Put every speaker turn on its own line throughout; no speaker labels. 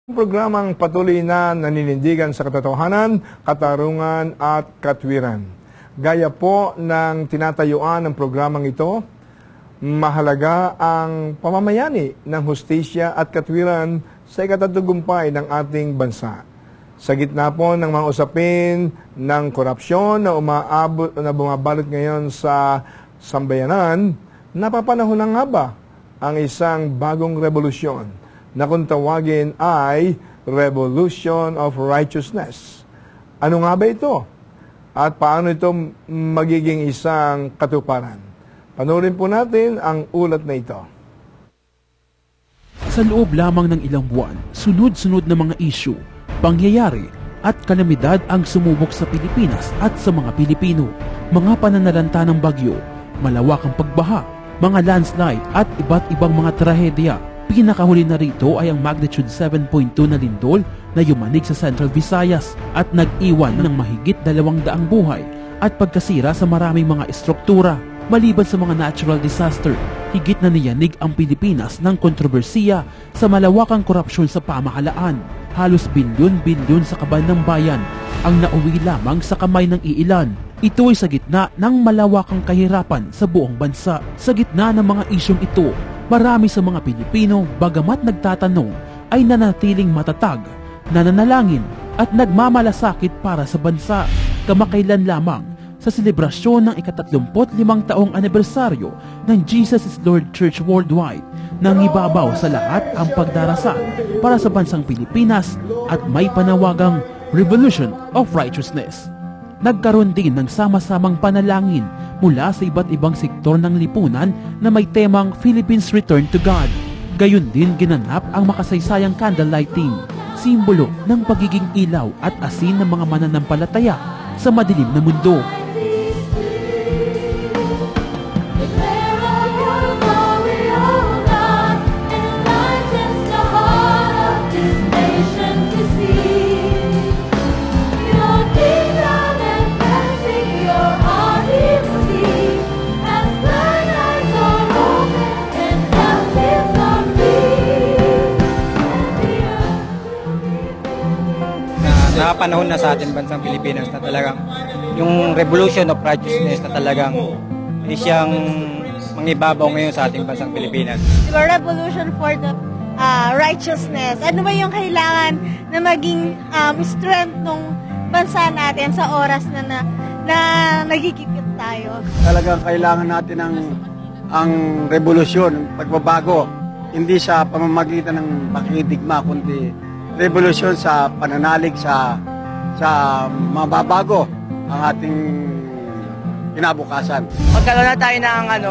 Programang patuloy na naninindigan sa katotohanan, katarungan at katwiran. Gaya po ng tinatayuan ng programang ito, mahalaga ang pamamayani ng hustisya at katwiran sa ikatatagumpay ng ating bansa. Sa gitna po ng mga usapin ng korupsyon na bumabalot ngayon sa sambayanan, napapanahon na nga ba ang isang bagong revolusyon na kung tawagin ay Revolution of Righteousness? Ano nga ba ito? At paano ito magiging isang katuparan? Panoorin po natin ang ulat na ito.
Sa loob lamang ng ilang buwan, sunod-sunod na mga issue, pangyayari at kalamidad ang sumubok sa Pilipinas at sa mga Pilipino. Mga pananalanta ng bagyo, malawakang pagbaha, mga landslide at iba't ibang mga trahedya. Pinakahuli na rito ay ang magnitude 7.2 na lindol na yumanig sa Central Visayas at nag-iwan ng mahigit 200 buhay at pagkasira sa maraming mga estruktura. Maliban sa mga natural disaster, higit na niyanig ang Pilipinas ng kontrobersiya sa malawakang korupsyon sa pamahalaan. Halos bilyon-bilyon sa kaban ng bayan ang nauwi lamang sa kamay ng iilan. Ito ay sa gitna ng malawakang kahirapan sa buong bansa. Sa gitna ng mga isyong ito, marami sa mga Pilipino, bagamat nagtatanong, ay nanatiling matatag, nananalangin at nagmamalasakit para sa bansa. Kamakailan lamang sa selebrasyon ng ika-35 taong anibersaryo ng Jesus is Lord Church Worldwide, nang ibabaw sa lahat ang pagdarasal para sa bansang Pilipinas at may panawagang Revolution of Righteousness. Nagkaroon din ng sama-samang panalangin mula sa iba't ibang sektor ng lipunan na may temang Philippines Return to God. Gayon din ginanap ang makasaysayang candlelighting, simbolo ng pagiging ilaw at asin ng mga mananampalataya sa madilim na mundo.
Nakapanahon na sa ating bansang Pilipinas na talagang yung Revolution of Righteousness na talagang hindi siyang mangibabaw ngayon sa ating bansang Pilipinas.
Diba, Revolution for the Righteousness. Ano ba yung kailangan na maging strength ng bansa natin sa oras na nagigipit tayo?
Talagang kailangan natin ang revolusyon, pagbabago, hindi sa pamamagitan ng pakikidigma, kundi revolusyon sa pananalig sa mababago ang ating kinabukasan.
Magkaroon na tayo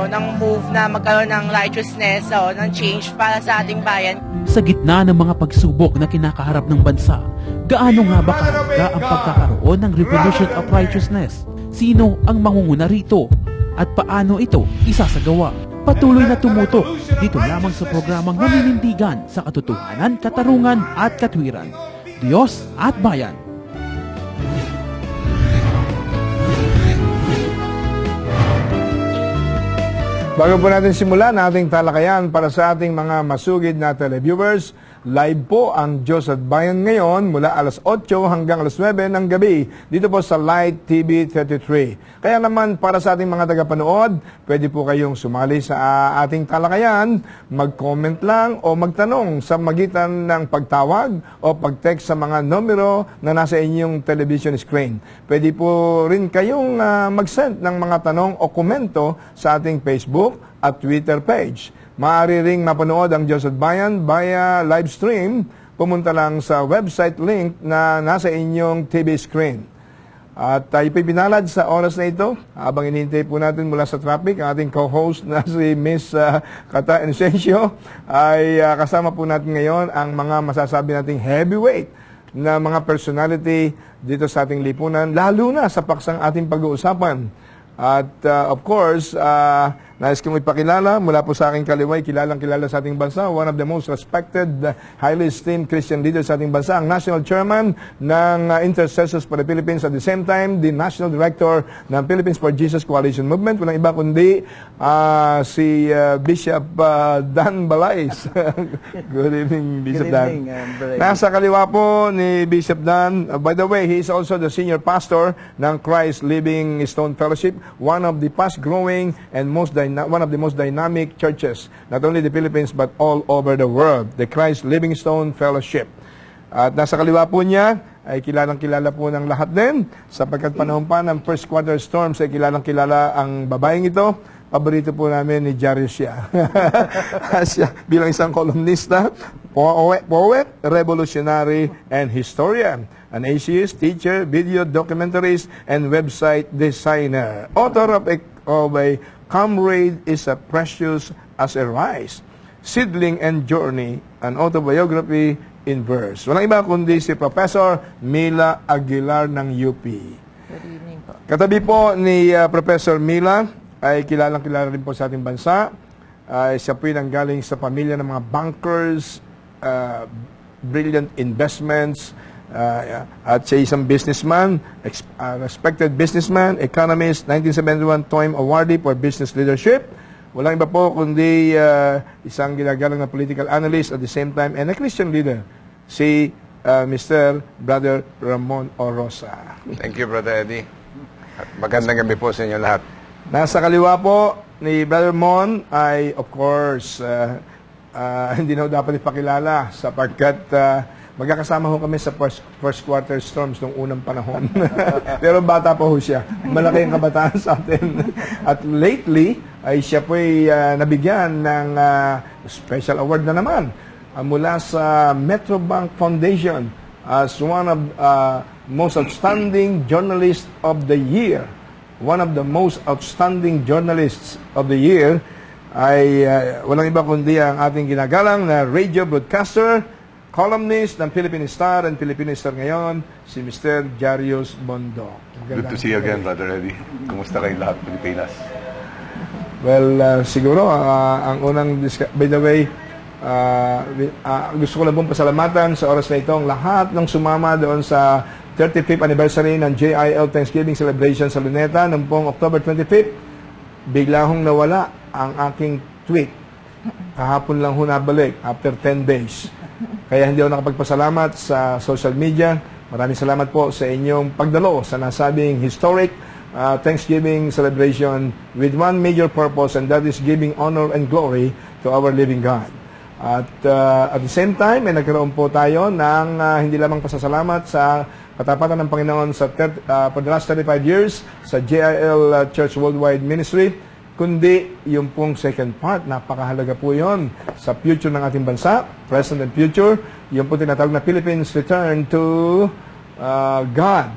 ng move na magkaroon ng righteousness, ng change para sa ating bayan.
Sa gitna ng mga pagsubok na kinakaharap ng bansa, gaano nga ba kahalaga ang pagkakaroon ng Revolution of Righteousness? Sino ang mangunguna rito? At paano ito isasagawa? Patuloy na tumutok dito lamang sa programang naninindigan sa katotohanan, katarungan at katwiran. Diyos at Bayan.
Bago po natin simulan ang ating talakayan para sa ating mga masugid na televiewers, live po ang Diyos at Bayan ngayon mula alas 8 hanggang alas 9 ng gabi dito po sa Light TV 33. Kaya naman para sa ating mga tagapanood, pwede po kayong sumali sa ating talakayan, mag-comment lang o magtanong sa magitan ng pagtawag o pag-text sa mga numero na nasa inyong television screen. Pwede po rin kayong mag-send ng mga tanong o komento sa ating Facebook at Twitter page. Maaari ring mapanood ang Diyos at Bayan via live stream. Pumunta lang sa website link na nasa inyong TV screen. At tayo pinalad sa oras na ito. Habang inintay po natin mula sa traffic, ang ating co-host na si Miss Kata Inocencio ay kasama po natin ngayon ang mga masasabi nating heavyweight na mga personality dito sa ating lipunan, lalo na sa paksang ating pag-uusapan. At of course, Nais kong ipakilala mula po sa aking kaliway, kilalang-kilala sa ating bansa, one of the most respected, highly esteemed Christian leaders sa ating bansa, ang National Chairman ng Intercessors for the Philippines, at the same time, the National Director ng Philippines for Jesus Coalition Movement. Walang iba kundi si Bishop Dan Balais. Good evening, Bishop Dan. Nasa kaliwa po ni Bishop Dan. By the way, he is also the senior pastor ng Christ Living Stone Fellowship, one of the fast-growing and one of the most dynamic churches, not only the Philippines but all over the world, the Christ Living Stone Fellowship. At nasa kaliwa po niya ay kilalang-kilala po ng lahat din, sapagkat panahon pa ng first quarter storms ay kilalang-kilala ang babaeng ito. Paborito po namin ni Jarius siya. Siya bilang isang kolumnista, poet, revolutionary, and historian. An atheist, teacher, video documentaries, and website designer. Author of a Comrade is a Precious as a Rice, Seedling and Journey, an autobiography in verse. Walang iba kundi si Professor Mila Aguilar ng UP.
Good evening po.
Katabi po ni Professor Mila ay kilalang-kilala rin po sa ating bansa. Siya po yung galing sa pamilya ng mga bankers, brilliant investments, at siya isang businessman, respected businessman, economist, 1971 Toym Awardee for Business Leadership. Walang iba po kundi isang ginagalang na political analyst at the same time and a Christian leader, si Mr. Brother Ramon Orosa.
Thank you, Brother Eddie. At magandang gabi po sa inyo lahat.
Nasa kaliwa po ni Brother Mon ay, of course, hindi na dapat ipakilala sapagkat magkakasama ho kami sa first quarter storms nung unang panahon. Pero bata pa ho siya. Malaki ang kabataan sa atin. At lately, ay siya po ay nabigyan ng special award na naman mula sa Metrobank Foundation as one of most outstanding journalists of the year. One of the most outstanding journalists of the year ay walang iba kundi ang ating ginagalang na radio broadcaster, columnist ng Philippine Star and Philippine Star ngayon, si Mr. Jarius Bondo.
Good to see you again, Brother Eddie. Kumusta kayong lahat, Pilipinas?
Well, siguro, ang unang, by the way, gusto ko lang pong pasalamatan sa oras na ito ang lahat ng sumama doon sa 35th anniversary ng JIL Thanksgiving Celebration sa Luneta noong pong October 25th. Bigla hong nawala ang aking tweet. Kahapon lang ho nabalik after 10 days. Kaya hindi ako nakapagpasalamat sa social media. Maraming salamat po sa inyong pagdalo sa nasabing historic Thanksgiving celebration with one major purpose, and that is giving honor and glory to our living God. At the same time, ay nagkaroon po tayo ng hindi lamang pasasalamat sa katapatan ng Panginoon sa for the last 35 years sa JIL Church Worldwide Ministry, kundi yung pong second part, napakahalaga po yon sa future ng ating bansa, present and future, yung po tinatawag na Philippines Return to God,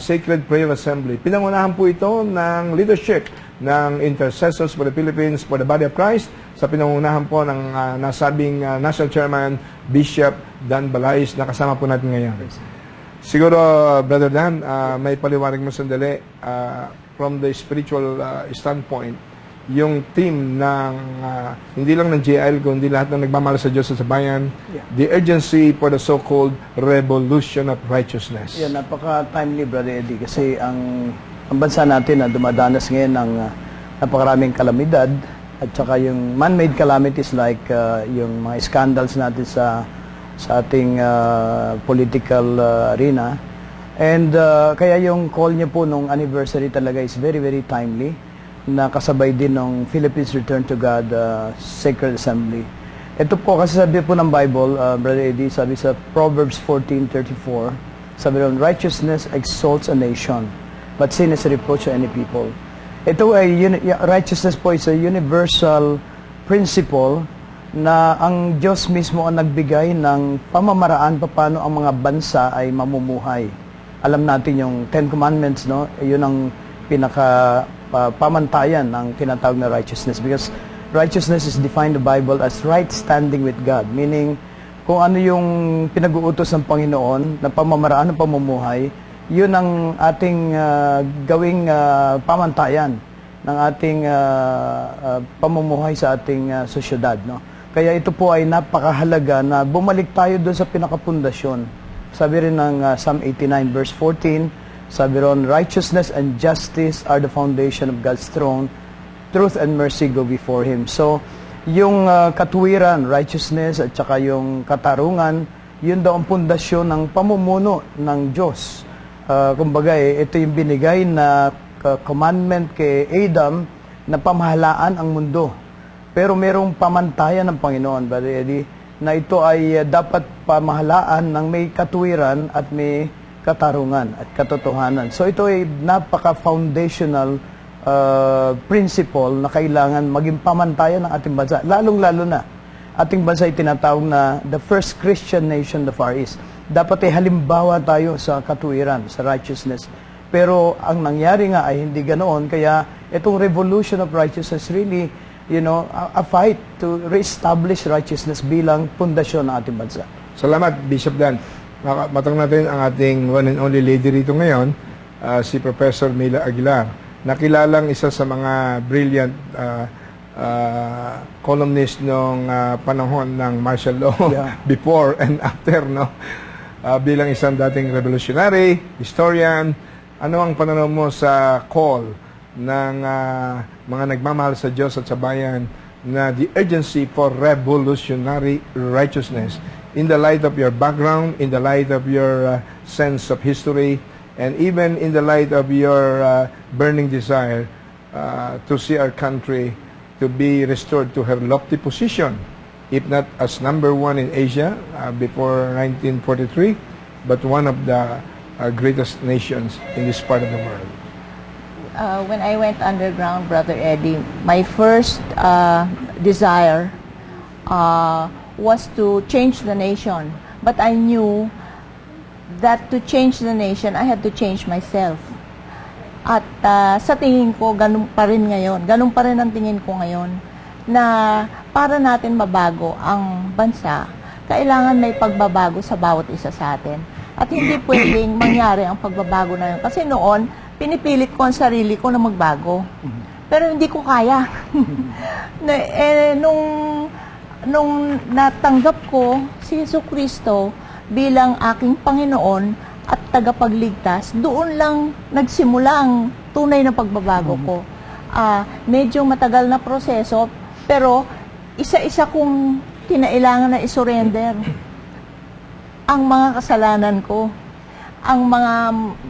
Sacred Prayer Assembly. Pinangunahan po ito ng leadership ng Intercessors for the Philippines for the Body of Christ sa pinangunahan po ng nasabing National Chairman Bishop Dan Balais na kasama po natin ngayon. Siguro, Brother Dan, may paliwanag mo sandali from the spiritual standpoint, yung team ng, hindi lang ng JIL, kundi lahat ng nagmamahal sa Diyos at sa bayan, the urgency for the so-called revolution of righteousness.
Yeah, napaka-timely, Brother Eddie, kasi ang bansa natin na dumadanas ngayon ng napakaraming kalamidad at saka yung man-made calamities like yung mga scandals natin sa ating political arena. And kaya yung call niya po nung anniversary talaga is very, very timely, na kasabay din ng Philippines Return to God Sacred Assembly. Ito po, kasi sabi po ng Bible, Brother Eddie, sabi sa Proverbs 14:34, sabi ron, righteousness exalts a nation, but sin is a reproach to any people. Ito ay, righteousness po is a universal principle na ang Diyos mismo ang nagbigay ng pamamaraan paano ang mga bansa ay mamumuhay. Alam natin yung Ten Commandments, no? Yun ang pinaka pamantayan ng tinatawag na righteousness, because righteousness is defined in the Bible as right standing with God, meaning kung ano yung pinag-uutos ng Panginoon na pamamaraan ng pamumuhay, yun ang ating gawing pamantayan. ng ating pamumuhay sa ating sosyedad, no? Kaya ito po ay napakahalaga na bumalik tayo doon sa pinakapundasyon. Sabi rin ng Psalm 89 verse 14, sabi ron, righteousness and justice are the foundation of God's throne. Truth and mercy go before Him. So, yung katuwiran, righteousness, at saka yung katarungan, yun daw ang pundasyon ng pamumuno ng Diyos. Kumbaga, ito yung binigay na commandment kay Adam na pamahalaan ang mundo. Pero merong pamantayan ng Panginoon, Brother Eddie, na ito ay dapat pamahalaan ng may katuwiran at may katarungan at katotohanan. So ito ay napaka-foundational principle na kailangan maging pamantayan ng ating bansa. Lalong-lalo na, ating bansa ay tinatawag na the first Christian nation of Far East. Dapat ay halimbawa tayo sa katuwiran, sa righteousness. Pero ang nangyari nga ay hindi ganoon, kaya itong revolution of righteousness really, a fight to reestablish righteousness bilang pundasyon ng ating bansa.
Salamat, Bishop Dan. Matang natin ang ating one and only lady rito ngayon, si Professor Mila Aguilar. Nakilalang isa sa mga brilliant columnist noong panahon ng martial law, before and after, no? Bilang isang dating revolutionary, historian, ano ang pananaw mo sa call ng mga nagmamahal sa Diyos at sa bayan na the urgency for revolutionary righteousness in the light of your background, in the light of your sense of history, and even in the light of your burning desire to see our country to be restored to her lofty position, if not as number one in Asia before 1943, but one of the greatest nations in this part of the world.
When I went underground, Brother Eddie, my first desire was to change the nation. But I knew that to change the nation, I had to change myself. At sa tingin ko, ganun pa rin ngayon. Ganun pa rin ang tingin ko ngayon. Na para natin mabago ang bansa, kailangan may pagbabago sa bawat isa sa atin. At hindi pwedeng mangyari ang pagbabago na yun. Kasi noon, pinipilit ko ang sarili ko na magbago. Pero hindi ko kaya. Nung natanggap ko si Jesucristo bilang aking Panginoon at tagapagligtas, doon lang nagsimula ang tunay na pagbabago ko. Medyo matagal na proseso, pero isa-isa kong kinailangan na isurrender ang mga kasalanan ko, ang mga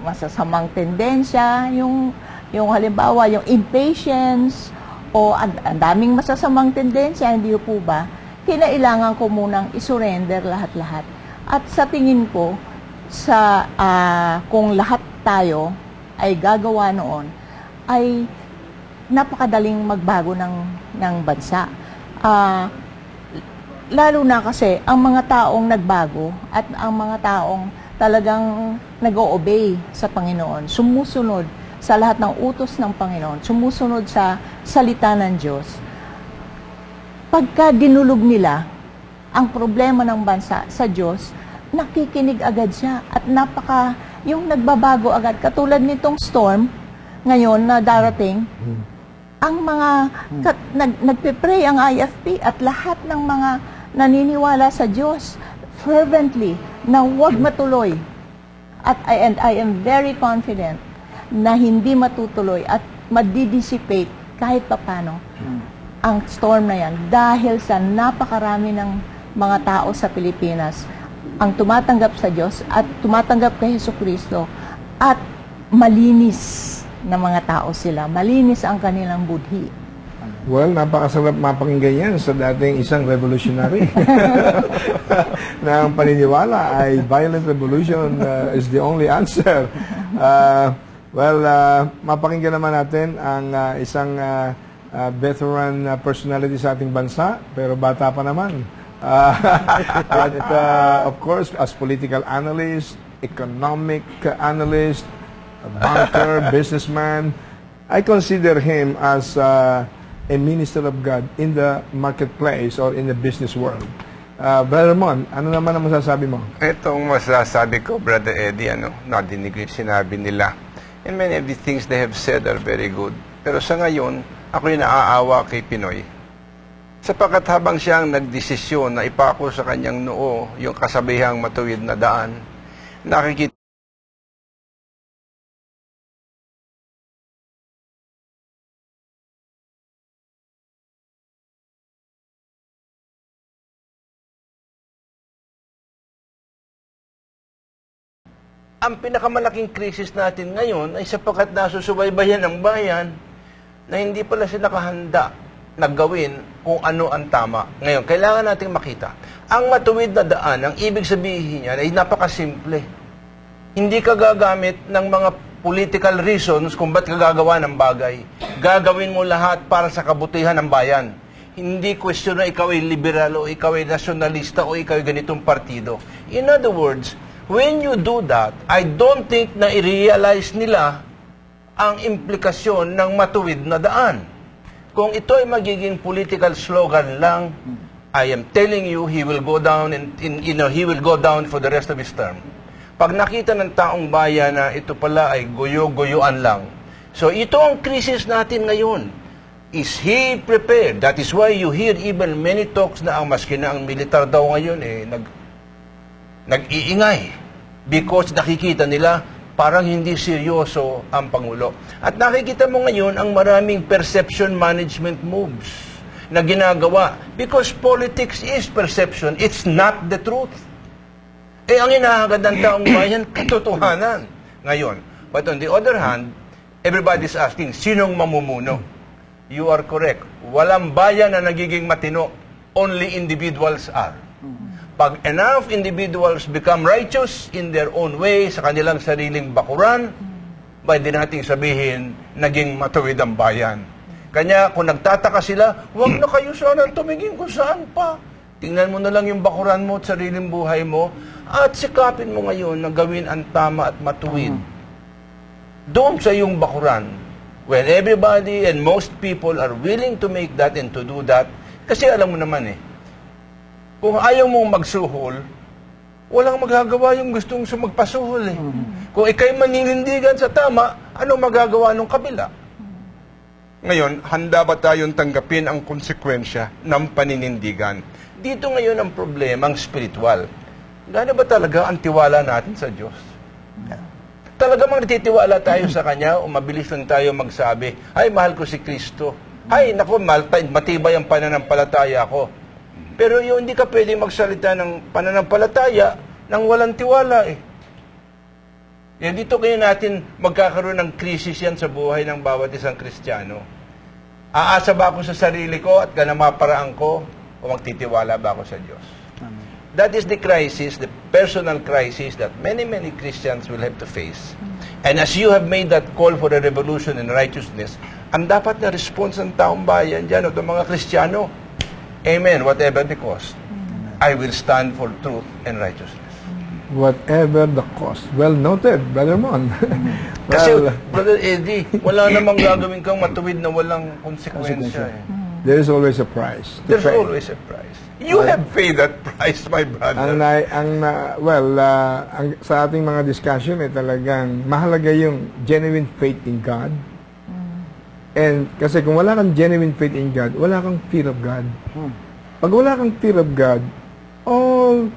masasamang tendensya, yung halimbawa, yung impatience, o ang daming masasamang tendensya, hindi po ba? Kinailangan ko munang isurrender lahat-lahat. At sa tingin ko, kung lahat tayo ay gagawa noon, ay napakadaling magbago ng bansa. Lalo na kasi ang mga taong nagbago at ang mga taong talagang nag-o-obey sa Panginoon, sumusunod sa lahat ng utos ng Panginoon, sumusunod sa salita ng Diyos. Pagka dinulog nila ang problema ng bansa sa Diyos, nakikinig agad siya at yung nagbabago agad. Katulad nitong storm ngayon na darating, ang mga nagpe-pray ang IFP at lahat ng mga naniniwala sa Diyos fervently na huwag matuloy. And I am very confident na hindi matutuloy at madidissipate kahit papano ang storm na yan dahil sa napakarami ng mga tao sa Pilipinas ang tumatanggap sa Diyos at tumatanggap kay Jesucristo at malinis na mga tao sila. Malinis ang kanilang budhi.
Well, napakasarap mapakinggan yan sa dating isang revolutionary na ang paniniwala ay violent revolution is the only answer. Mapakinggan naman natin ang isang veteran personality sa ating bansa, pero bata pa naman. Of course, as political analyst, economic analyst, banker, businessman, I consider him as a minister of God in the marketplace or in the business world. Brother Mon, ano naman ang masasabi mo?
Itong masasabi ko, Brother Eddie, nadinig yung sinabi nila. And many of the things they have said are very good. Pero sa ngayon, ako'y naaawa kay Pinoy. Sapagkat habang siyang nagdesisyon na ipako sa kanyang noo yung kasabihang matuwid na daan, nakikita ang pinakamalaking krisis natin ngayon ay sapagkat nasusubaybayan ng bayan na hindi pala siya nakahanda na gawin kung ano ang tama. Ngayon, kailangan nating makita. Ang matuwid na daan, ang ibig sabihin niya ay napakasimple. Hindi ka gagamit ng mga political reasons kung ba't ka gagawa ng bagay. Gagawin mo lahat para sa kabutihan ng bayan. Hindi question na ikaw ay liberal o ikaw ay nasyonalista o ikaw ay ganitong partido. In other words, when you do that, I don't think na i-realize nila ang implikasyon ng matuwid na daan. Kung ito ay magiging political slogan lang, I am telling you, he will go down he will go down for the rest of his term. Pag nakita ng taong bayan na ito pala ay goyo-goyoan lang. So ito ang krisis natin ngayon. Is he prepared? That is why you hear even many talks na ang maski na ang militar daw ngayon nag-iingay. Because nakikita nila parang hindi seryoso ang Pangulo. At nakikita mo ngayon ang maraming perception management moves na ginagawa. Because politics is perception. It's not the truth. Ang hinahangad ng taong bayan, katotohanan. Ngayon. But on the other hand, everybody's asking, sinong mamumuno? You are correct. Walang bayan na nagiging matino. Only individuals are. Pag enough individuals become righteous in their own way, sa kanilang sariling bakuran, pwede nating sabihin, naging matuwid ang bayan. Kanya, kung nagtataka sila, huwag na kayo sana tumingin kung saan pa. Tingnan mo na lang yung bakuran mo at sariling buhay mo, at sikapin mo ngayon na gawin ang tama at matuwid. Doon sa iyong bakuran, when everybody and most people are willing to make that and to do that, kasi alam mo naman kung ayaw mong magsuhol, walang magagawa yung gustong magpasuhol Kung ikay maninindigan sa tama, ano magagawa nung kabila? Ngayon, handa ba tayong tanggapin ang konsekwensya ng paninindigan? Dito ngayon ang problema, ang spiritual. Gano ba talaga ang tiwala natin sa Diyos? Talaga mang natitiwala tayo sa Kanya o mabilis lang tayo magsabi, ay, mahal ko si Kristo. Ay, naku, matibay ang pananampalataya ko. Pero yung hindi ka pwede magsalita ng pananampalataya nang walang tiwala dito kayo natin magkakaroon ng krisis yan sa buhay ng bawat isang Kristiyano. Aasa ba ako sa sarili ko at ganamaparaan ko o magtitiwala ba ako sa Diyos? Amen. That is the crisis, the personal crisis that many Christians will have to face. And as you have made that call for a revolution in righteousness, ang dapat na response ng taong bayan dyan o ng mga Kristiyano, amen, whatever the cost, I will stand for truth and righteousness.
Whatever the cost. Well noted, Brother Mon.
Kasi, Brother Eddie, wala namang gagawin kang matuwid na walang konsekwensya.
There is always a price.
There's always a price. You have paid that price, my brother.
Sa ating mga discussion, talagang mahalaga yung genuine faith in God. And kasi kung wala kang genuine faith in God, wala kang fear of God. Pag wala kang fear of God, all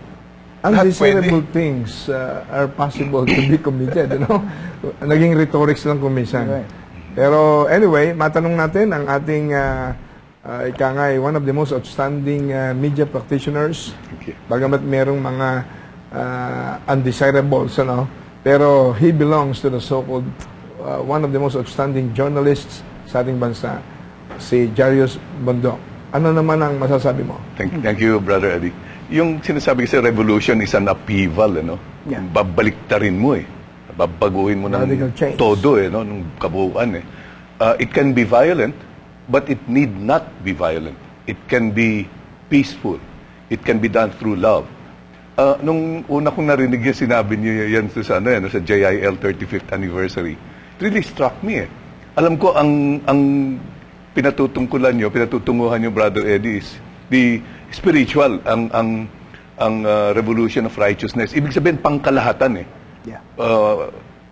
undesirable things are possible to be committed. Naging rhetorics lang kung minsan. Pero anyway, matanong natin ang ating one of the most outstanding media practitioners. Bagamat merong mga undesirables, pero he belongs to the so-called one of the most outstanding journalists sa ating bansa, si Jarius Bondok. Ano naman ang masasabi mo?
Thank you, Brother Eddie. Yung sinasabi kasi revolution is an upheaval, Babaliktarin mo Babaguhin mo ng todo, ng kabuuan, It can be violent, but it need not be violent. It can be peaceful. It can be done through love. Nung una kong narinig yung sinabi niyo yan sa JIL 35th anniversary, it really struck me, Alam ko ang pinatutunguhan niyo, Brother Eddie, is the spiritual, ang revolution of righteousness. Ibig sabihin, pangkalahatan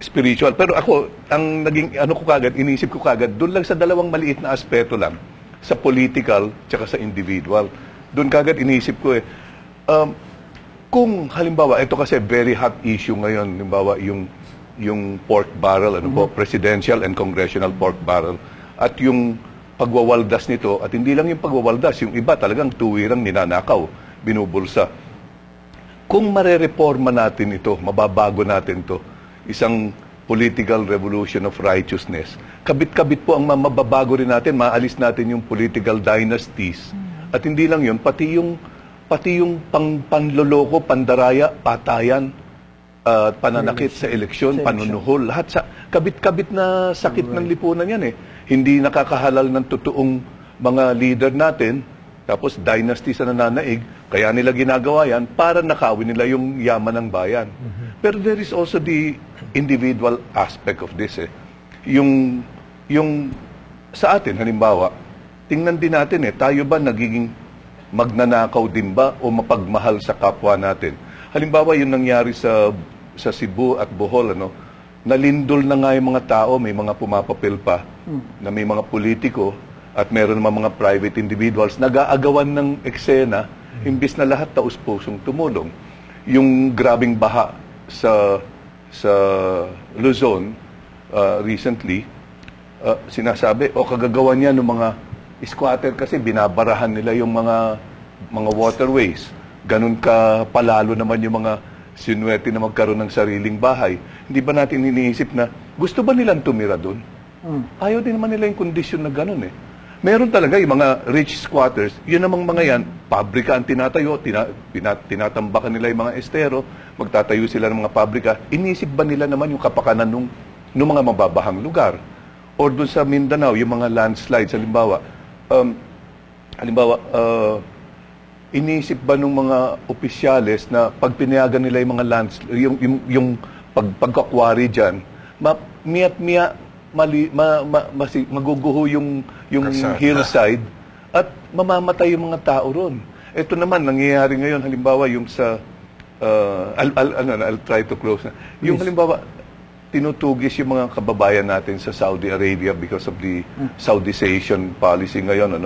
spiritual. Pero ako, ang naging ano ko kagad, inisip ko kagad, doon lang sa dalawang maliit na aspeto lang, sa political tsaka sa individual. Doon kagad inisip ko kung halimbawa, ito kasi very hot issue ngayon, halimbawa yung pork barrel, presidential and congressional pork barrel, at yung pagwawaldas nito, at hindi lang yung pagwawaldas, yung iba talagang tuwirang ninanakaw, binubulsa. Kung marereforma natin ito, mababago natin to, isang political revolution of righteousness, kabit-kabit po ang mababago rin natin, maalis natin yung political dynasties. At hindi lang yun, pati yung panloloko, pandaraya, patayan, pananakit sa eleksyon, panunuhol, lahat sa kabit-kabit na sakit ng lipunan yan eh. Hindi nakakahalal ng totoong mga leader natin, tapos dynasty sa nananaig, kaya nila ginagawa yan para nakawin nila yung yaman ng bayan. Pero there is also the individual aspect of this eh. Yung sa atin, halimbawa, tingnan din natin tayo ba nagiging magnanakaw din ba o mapagmahal sa kapwa natin? Halimbawa, yung nangyari sa Cebu at Bohol, nalindol na nga yung mga tao, may mga pumapapil pa, na may mga politiko, at meron naman mga private individuals, nag-aagawan ng eksena, imbis na lahat taus-pusong tumulong. Yung grabing baha sa Luzon, recently, sinasabi, kagagawa niya ng mga squatter kasi binabarahan nila yung mga waterways. Ganun ka palalo naman yung mga sinuwerte na magkaroon ng sariling bahay. Hindi ba natin iniisip na gusto ba nilang tumira doon? Ayaw din naman nila yung kondisyon na ganun eh. Meron talaga yung mga rich squatters, yun namang mga yan, pabrika ang tinatayo, tinatambakan nila yung mga estero, magtatayo sila ng mga pabrika. Inisip ba nila naman yung kapakanan nung mga mababahang lugar? Or doon sa Mindanao, yung mga landslides, halimbawa, inisip ba nung mga opisyales na pag pinayagan nila yung mga yung pagkakwari dyan, miya't-miya maguguho yung hillside at mamamatay yung mga tao ron. Ito naman, nangyayari ngayon, halimbawa yung sa I'll try to close na. Yung halimbawa, tinutugis yung mga kababayan natin sa Saudi Arabia because of the Saudization policy ngayon,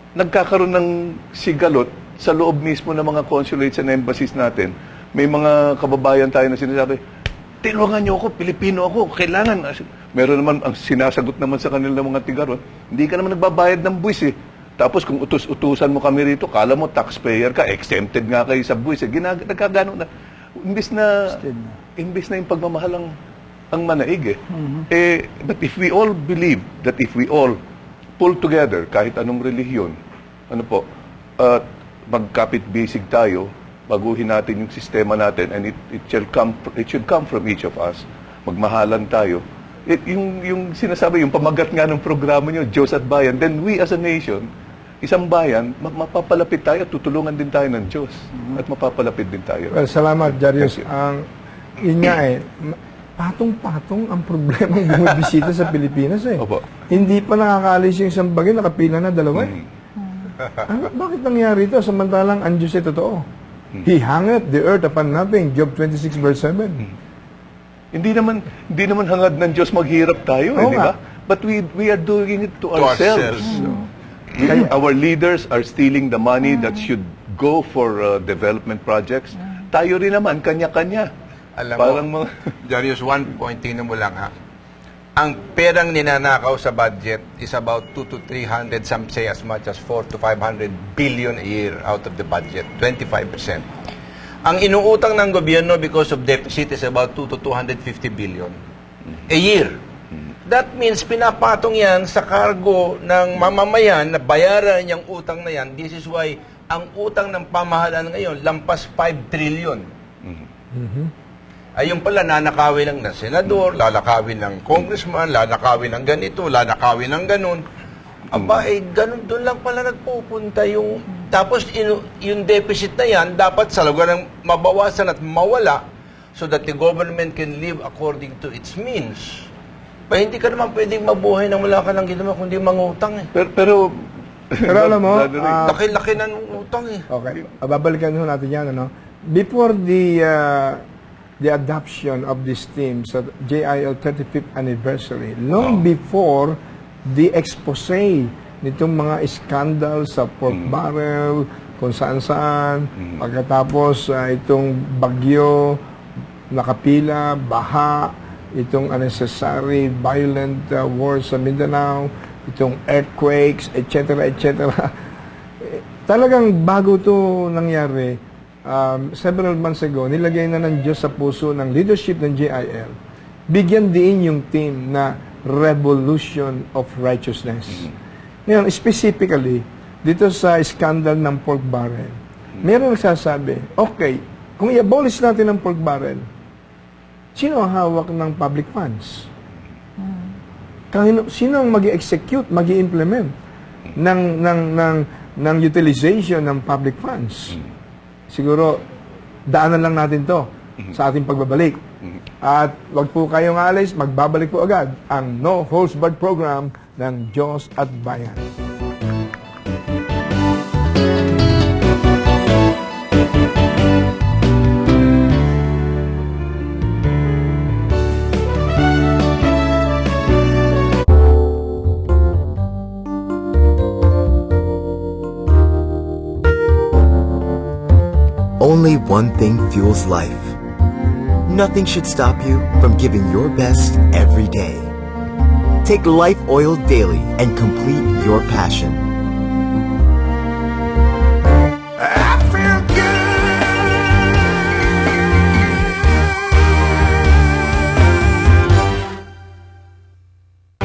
nagkakaroon ng sigalot sa loob mismo ng mga consulates and embassies natin. May mga kababayan tayo na sinasabi, tulungan niyo ako, Pilipino ako, kailangan. Meron naman, ang sinasagot naman sa kanila mga tigaron, hindi ka naman nagbabayad ng buwis eh. Tapos kung utusan mo kami rito, kala mo taxpayer ka, exempted nga kayo sa buwis eh. Nagkagano na. Imbis na yung pagmamahal ang manaig eh. But if we all believe that if we all pull together, kahit anong relihiyon, magkapit-bisig tayo, baguhin natin yung sistema natin, and it should come from each of us. Magmahalan tayo. Yung sinasabi, yung pamagat nga ng programa nyo, Diyos at Bayan, then we as a nation, isang bayan, mapapalapit tayo at tutulungan din tayo ng Diyos. At mapapalapit din tayo.
Well, salamat, Jarius. Yun nga patong-patong ang problemang bumibisita sa Pilipinas eh.
Opo.
Hindi pa nakakaalis yung isang bagay, nakapila na dalawa eh. Bakit nangyari ito? Samantalang ang Diyos ay totoo. He hangeth the earth upon nothing. Job 26 verse 7.
Hindi naman hangad ng Diyos maghirap tayo, di ba? But we are doing it to ourselves. Our leaders are stealing the money that should go for development projects. Tayo rin naman, kanya-kanya.
Alam mo, Jarius, one point, tingnan mo lang ha. Ang perang ninanakaw sa budget is about 2 to 300, some say as much as 4 to 500 billion a year out of the budget, 25%. Ang inuutang ng gobyerno because of deficit is about 2 to 250 billion a year. That means pinapatong yan sa cargo ng mamamayan na bayaran yung utang na yan. This is why ang utang ng pamahalaan ngayon lampas 5 trillion. Ayun pala, nanakawin ng senador, lalakawin ng congressman, lalakawin ng ganito, lalakawin ng ganun. Aba, ganun, doon lang pala nagpupunta yung... Tapos, yung deficit na yan, dapat sa lugar ng mabawasan at mawala so that the government can live according to its means. Hindi ka naman pwedeng mabuhay nang wala ka ng ginawa kundi mangutang eh.
Pero alam mo...
laki-laki na ng utang eh.
Okay, babalikan natin yan, Before the the adoption of this team sa JIL 35th anniversary, long before the expose nitong mga scandal sa pork barrel, kung saan-saan, pagkatapos itong bagyo, nakapila, baha, itong unnecessary violent war sa Mindanao, itong earthquakes, etc., etc. Talagang bago to nangyari, several months ago, nilagay na ng Diyos sa puso ng leadership ng JIL. Bigyan din yung team na Revolution of Righteousness. Ngayon, specifically, dito sa scandal ng pork barrel, meron nagsasabi, okay, kung i-abolish natin ang pork barrel, sino ang hawak ng public funds? Sino ang mag-execute, mag-implement ng utilization ng public funds? Siguro, daanan lang natin to sa ating pagbabalik. At wag po kayong alis, magbabalik po agad ang No Holds Barred program ng Diyos at Bayan.
Only one thing fuels life. Nothing should stop you from giving your best every day. Take Life Oil daily and complete your passion.
I feel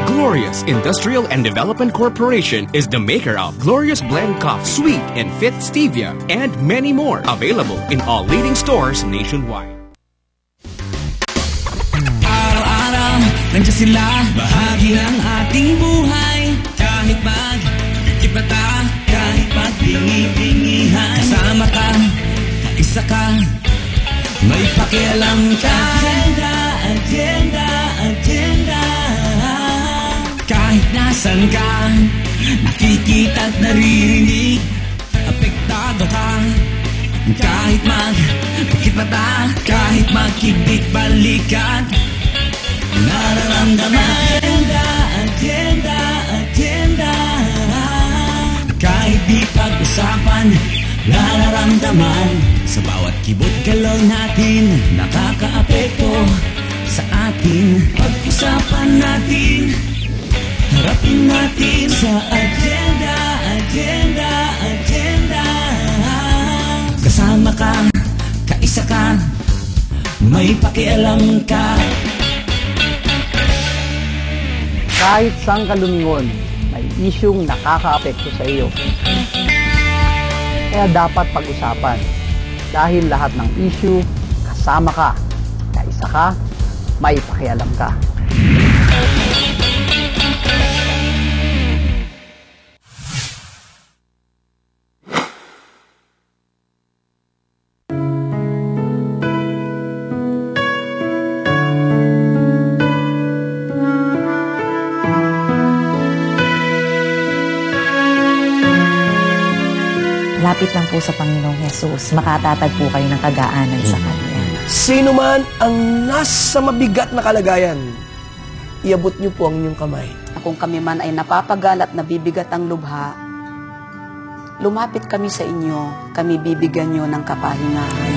Glorious Industrial and Development Corporation is the maker of Glorious Blend Coffee, Sweet and Fit Stevia, and many more. Available in all leading stores nationwide.
Araw-araw, nandiyan sila, bahagi ng ating buhay. Kahit magkikipata, kahit magbingi-bingihan. Kasama ka, isa ka, may pakialam ka. Agenda, agenda, agenda. Kahit nasan ka, nakikita at naririnig, apektado ka. Kahit magkikipata, kahit magkibit-balikat, nararamdaman. Agenda, agenda, agenda. Kahit di pag-usapan, nararamdaman. Sa bawat kibot-galaw natin, nakakaapekto sa atin. Pag-usapan natin, harapin natin sa agenda, agenda, agenda. Kasama ka, kaisa ka, may pakialam ka.
Kahit saan ka lumingon, may isyung nakakaapekto sa iyo. Kaya dapat pag-usapan. Dahil lahat ng issue, kasama ka, kaisa ka, may pakialam ka.
Lapit lang po sa Panginoong Hesus, makatatag po kayo ng kagaanan sa Kanya.
Sino man ang nasa mabigat na kalagayan, iabot niyo po ang inyong kamay.
Kung kami man ay napapagal at nabibigat ang lubha, lumapit kami sa inyo, kami bibigyan niyo ng kapahingahan.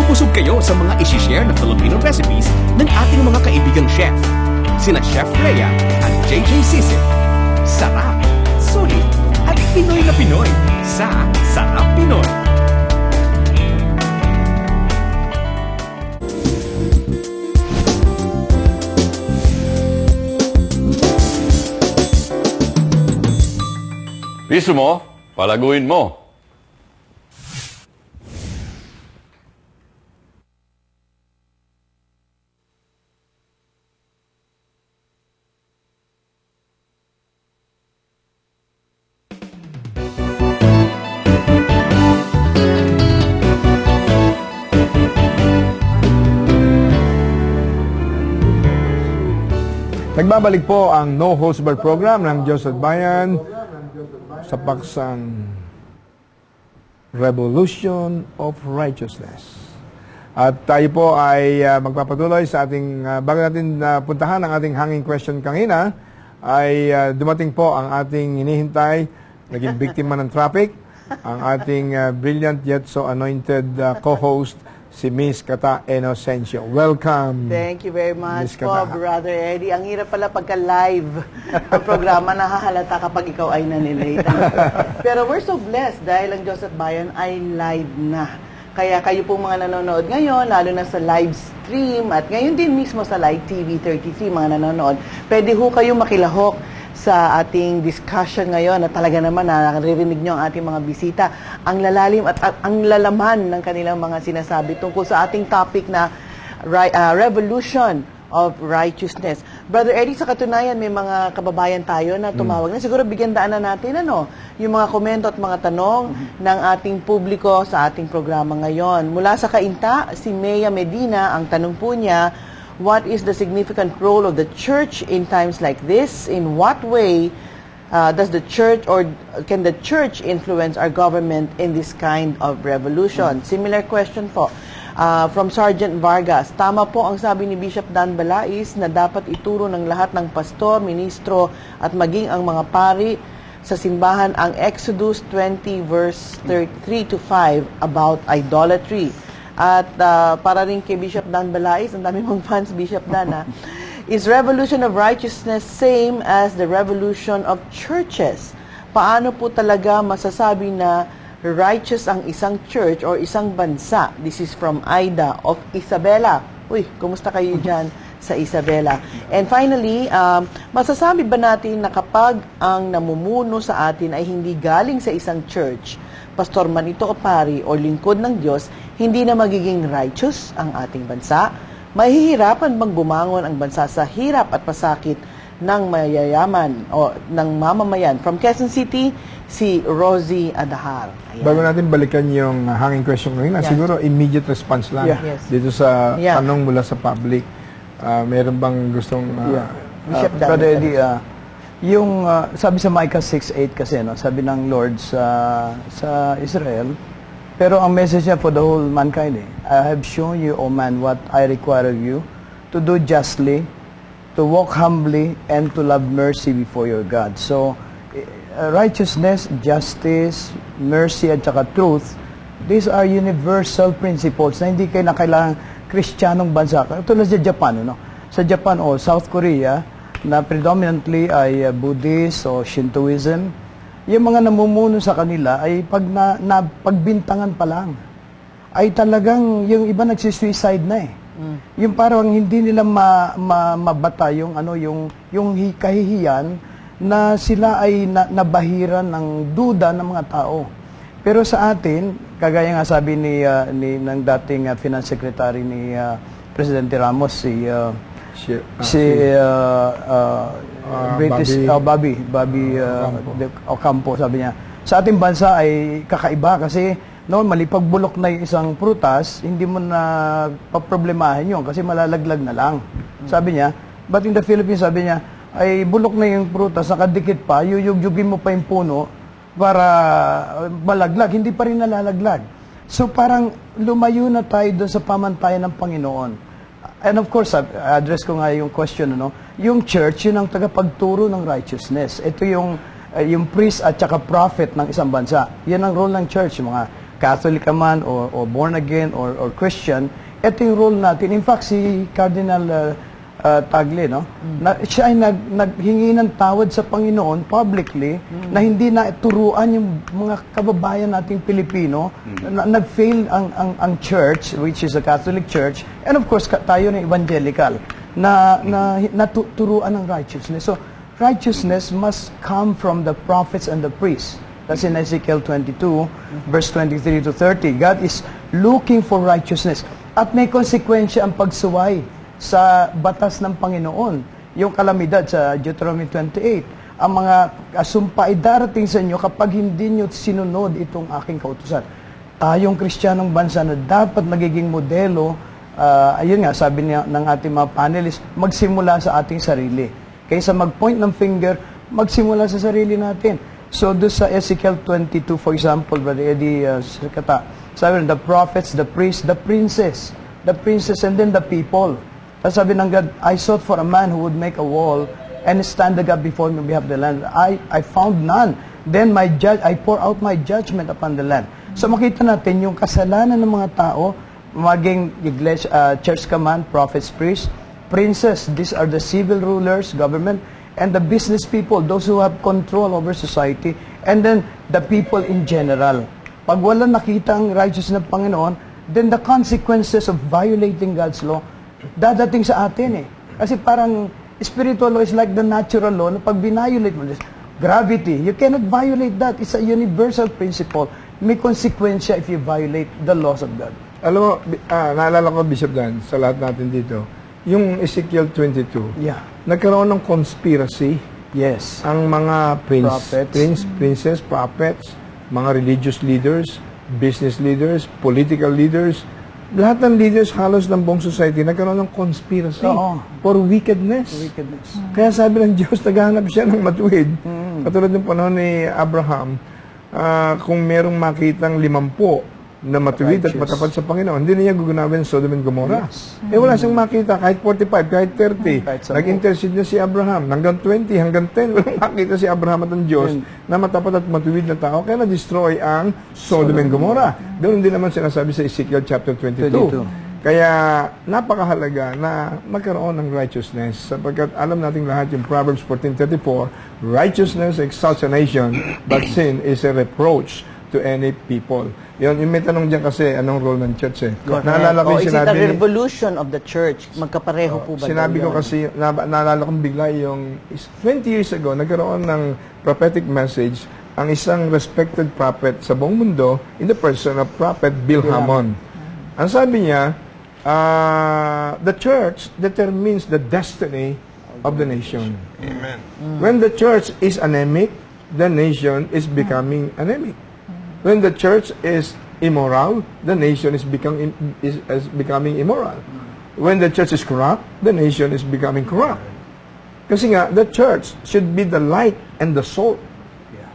Busog kayo sa mga isi-share na Filipino recipes ng ating mga kaibigang chef. Sina Chef Rhea at JJ Sisip. Sarap, sulit, at Pinoy na Pinoy sa Sarap Pinoy.
Piso mo, palaguin mo.
Nagbabalik po ang No Holds Barred program ng Diyos at Bayan sa paksang Revolution of Righteousness. At tayo po ay magpapatuloy sa ating, bago natin puntahan ang ating hanging question kanina, ay dumating po ang ating hinihintay, naging biktima ng traffic, ang ating brilliant yet so anointed co-host, si Miss Kata Inocencio. Welcome.
Thank you very much po, Brother Eddie. Ang hirap pala pagka-live ang programa, nahahalata kapag ikaw ay nanilate. Pero we're so blessed dahil ang Diyos at Bayan ay live na. Kaya kayo pong mga nanonood ngayon, lalo na sa live stream at ngayon din mismo sa Live TV 33 mga nanonood, pwede ho kayo makilahok sa ating discussion ngayon at talaga naman naririnig nyo ang ating mga bisita, ang lalalim at ang lalaman ng kanilang mga sinasabi tungkol sa ating topic na Revolution of Righteousness. Brother Eddie, sa katunayan may mga kababayan tayo na tumawag na. Siguro bigyan daan na natin yung mga komento at mga tanong ng ating publiko sa ating programa ngayon. Mula sa Cainta, si Mea Medina, ang tanong po niya, what is the significant role of the church in times like this? In what way does the church or can the church influence our government in this kind of revolution? Similar question po from Sergeant Vargas. Tama po ang sabi ni Bishop Dan Balais na dapat ituro ng lahat ng pastor, ministro at maging ang mga pari sa simbahan ang Exodus 20 verse 3 to 5 about idolatry. At para rin kay Bishop Dan Balais, ang dami mong fans, Bishop Dan, is revolution of righteousness same as the revolution of churches? Paano po talaga masasabi na righteous ang isang church or isang bansa? This is from Aida of Isabela. Uy, kumusta kayo dyan sa Isabela? And finally, masasabi ba natin na kapag ang namumuno sa atin ay hindi galing sa isang church, pastor man ito o pari o lingkod ng Diyos, hindi na magiging righteous ang ating bansa? Mahihirapan bang bumangon ang bansa sa hirap at pasakit ng mayayaman o ng mamamayan? From Quezon City, si Rosie Adahar. Ayan.
Bago natin balikan yung hanging question ngayon, siguro immediate response lang dito sa tanong mula sa public. Meron bang gustong...
Brother Eddie, yung sabi sa Micah 6:8 kasi, sabi ng Lord sa Israel, pero ang message niya for the whole mankind, I have shown you, O man, what I require of you, to do justly, to walk humbly, and to love mercy before your God. So, righteousness, justice, mercy, at saka truth, these are universal principles na hindi kayo na kailangan Kristiyanong bansa. Tulad sa Japan, sa Japan o South Korea, na predominantly ay Buddhist o Shintoism, yung mga namumuno sa kanila ay pag pagbintangan pa lang, ay talagang yung iba nagsisuicide na Yung parang hindi nila mabata yung kahihiyan na sila ay nabahiran ng duda ng mga tao. Pero sa atin, kagaya nga sabi ng dating Finance Secretary ni Presidente Ramos, Bobby Ocampo, sabi niya, sa ating bansa ay kakaiba kasi normally pag bulok na yung isang prutas, hindi mo na paproblemahin yun kasi malalaglag na lang. Sabi niya, but in the Philippines, sabi niya, ay bulok na yung prutas, nakadikit pa, yuyugyugin mo pa yung puno para malaglag, hindi pa rin nalalaglag. So parang lumayo na tayo doon sa pamantayan ng Panginoon. And of course, address ko nga yung question, yung church, yun ang tagapagturo ng righteousness. Ito yung priest at saka prophet ng isang bansa. Yan ang role ng church, mga Catholic man or born again or Christian. Ito yung role natin. In fact, si Cardinal Tagle, siya ay naghingi ng tawad sa Panginoon publicly na hindi na turuan yung mga kababayan nating Pilipino na nag-fail ang church, which is a Catholic church, and of course tayo na evangelical, na turuan ng righteousness. So, righteousness must come from the prophets and the priests. That's in Ezekiel 22, verse 23 to 30. God is looking for righteousness. At may konsekwensya ang pagsuway sa batas ng Panginoon. Yung kalamidad sa Deuteronomy 28. Ang mga sumpa ay darating sa inyo kapag hindi nyo sinunod itong aking kautusan. Tayong Kristiyanong bansa na dapat magiging modelo, ayun nga, sabi ng ating mga panelists, magsimula sa ating sarili. Kaysa mag-point ng finger, magsimula sa sarili natin. So, doon sa Ezekiel 22, for example, Brother Eddie, sabi the prophets, the priests, the princess, and then the people. Tapos sabi ng God, I sought for a man who would make a wall and stand the God before me on behalf of the land. I found none. Then I pour out my judgment upon the land. So makita natin yung kasalanan ng mga tao, maging church command, prophets, priests, princes, these are the civil rulers, government, and the business people, those who have control over society, and then the people in general. Pag wala nakita ang righteousness ng Panginoon, then the consequences of violating God's law, dadating sa atin eh. Kasi parang spiritual law is like the natural law na pag binayolate mo, gravity, you cannot violate that. It's a universal principle. May konsekwensya if you violate the laws of God.
Alam mo, naalala ko, Bishop Dan, sa lahat natin dito, yung Ezekiel 22, nagkaroon ng conspiracy.
Yes.
Ang mga princess, prophets, mga religious leaders, business leaders, political leaders, lahat ng leaders halos ng buong society nagkaroon ng conspiracy for wickedness. Kaya sabi ng Diyos, naghahanap siya ng matuwid. Katulad ng panahon ni Abraham, kung merong makitang 50 na matuwid at matapat sa Panginoon, hindi niya gugunawin Sodom and Gomorrah. Wala siyang makita, kahit 45, kahit 30. Nag-intercede na si Abraham. Hanggang 20, hanggang 10, walang makita si Abraham at ang Diyos na matapat at matuwid na tao, kaya na-destroy ang Sodom and Gomorrah. Doon din naman sinasabi sa Ezekiel chapter 22. Kaya napakahalaga na magkaroon ng righteousness, sapagkat alam nating lahat yung Proverbs 14:34, righteousness exalts a nation, but sin is a reproach to any people. Yun, yung may tanong dyan kasi, anong role ng church eh. Naalala ko yung sinabi
is it a revolution of the church? Magkapareho po ba?
Sinabi ko kasi, naalala kong bigla yung 20 years ago, nagkaroon ng prophetic message ang isang respected prophet sa buong mundo in the person of Prophet Bill Hammond. Ang sabi niya, the church determines the destiny of the nation.
Amen.
When the church is anemic, the nation is becoming anemic. When the church is immoral, the nation is becoming immoral. When the church is corrupt, the nation is becoming corrupt. Kasi nga, the church should be the light and the salt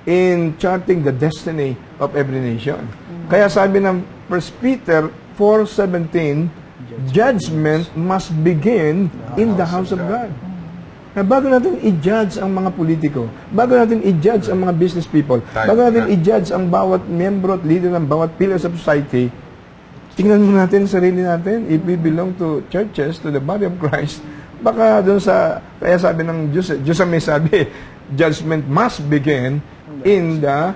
in charting the destiny of every nation. Kaya sabi ng 1 Peter 4:17, judgment must begin in the house of God. Na bago natin i-judge ang mga politiko, bago natin i-judge ang mga business people, bago natin i-judge ang bawat membro at leader ng bawat pillars of society, tingnan mo natin sarili natin, if we belong to churches, to the body of Christ, baka doon sa, kaya sabi ng Diyos may sabi, judgment must begin in the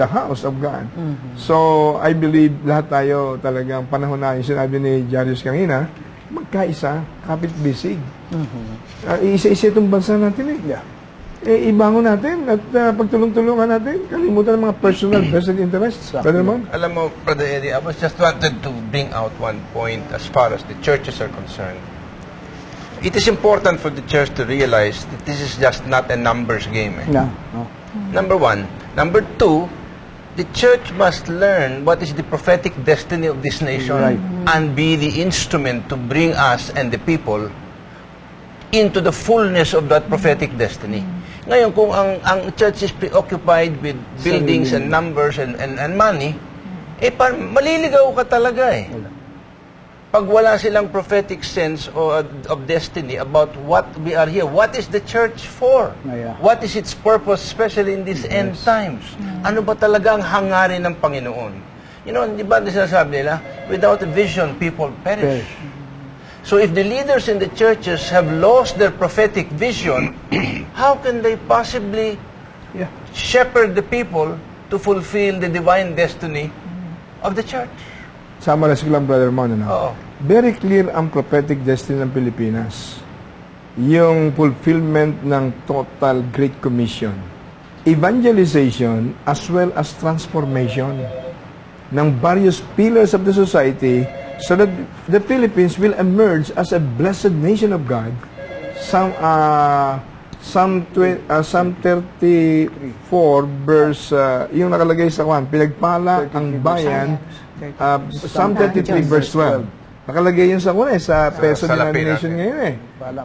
house of God. So, I believe lahat tayo talagang panahon na yung sinabi ni Jarius kanina, magkaisa, kapit-bisig. Isa-isa itong bansa natin eh. Ibangon natin at pagtulong-tulungan natin, kalimutan ng mga personal vested interests.
Alam mo, Brother Eddie, I was just wanted to bring out one point as far as the churches are concerned. It is important for the church to realize that this is just not a numbers game. Number one. Number two, the church must learn what is the prophetic destiny of this nation and be the instrument to bring us and the people into the fullness of that prophetic destiny. Ngayon, kung ang church is preoccupied with buildings and numbers and money, maliligaw ka talaga eh. Pag wala silang prophetic sense of destiny about what we are here, what is the church for? What is its purpose, especially in these end times? Ano ba talaga ang hangarin ng Panginoon? You know, di ba sinasabi nila, without a vision, people perish. So if the leaders in the churches have lost their prophetic vision, how can they possibly shepherd the people to fulfill the divine destiny of the church?
Summarize ko lang, Brother Mon, very clear ang prophetic destiny ng Pilipinas. Yung fulfillment ng total Great Commission. Evangelization as well as transformation ng various pillars of the society so that the Philippines will emerge as a blessed nation of God. Psalm 34 verse, yung nakalagay sa pinagpala ang bayan, Psalm 33 verse 12. Nakalagay yun sa peso
Sa lapi
denomination
natin.
ngayon eh.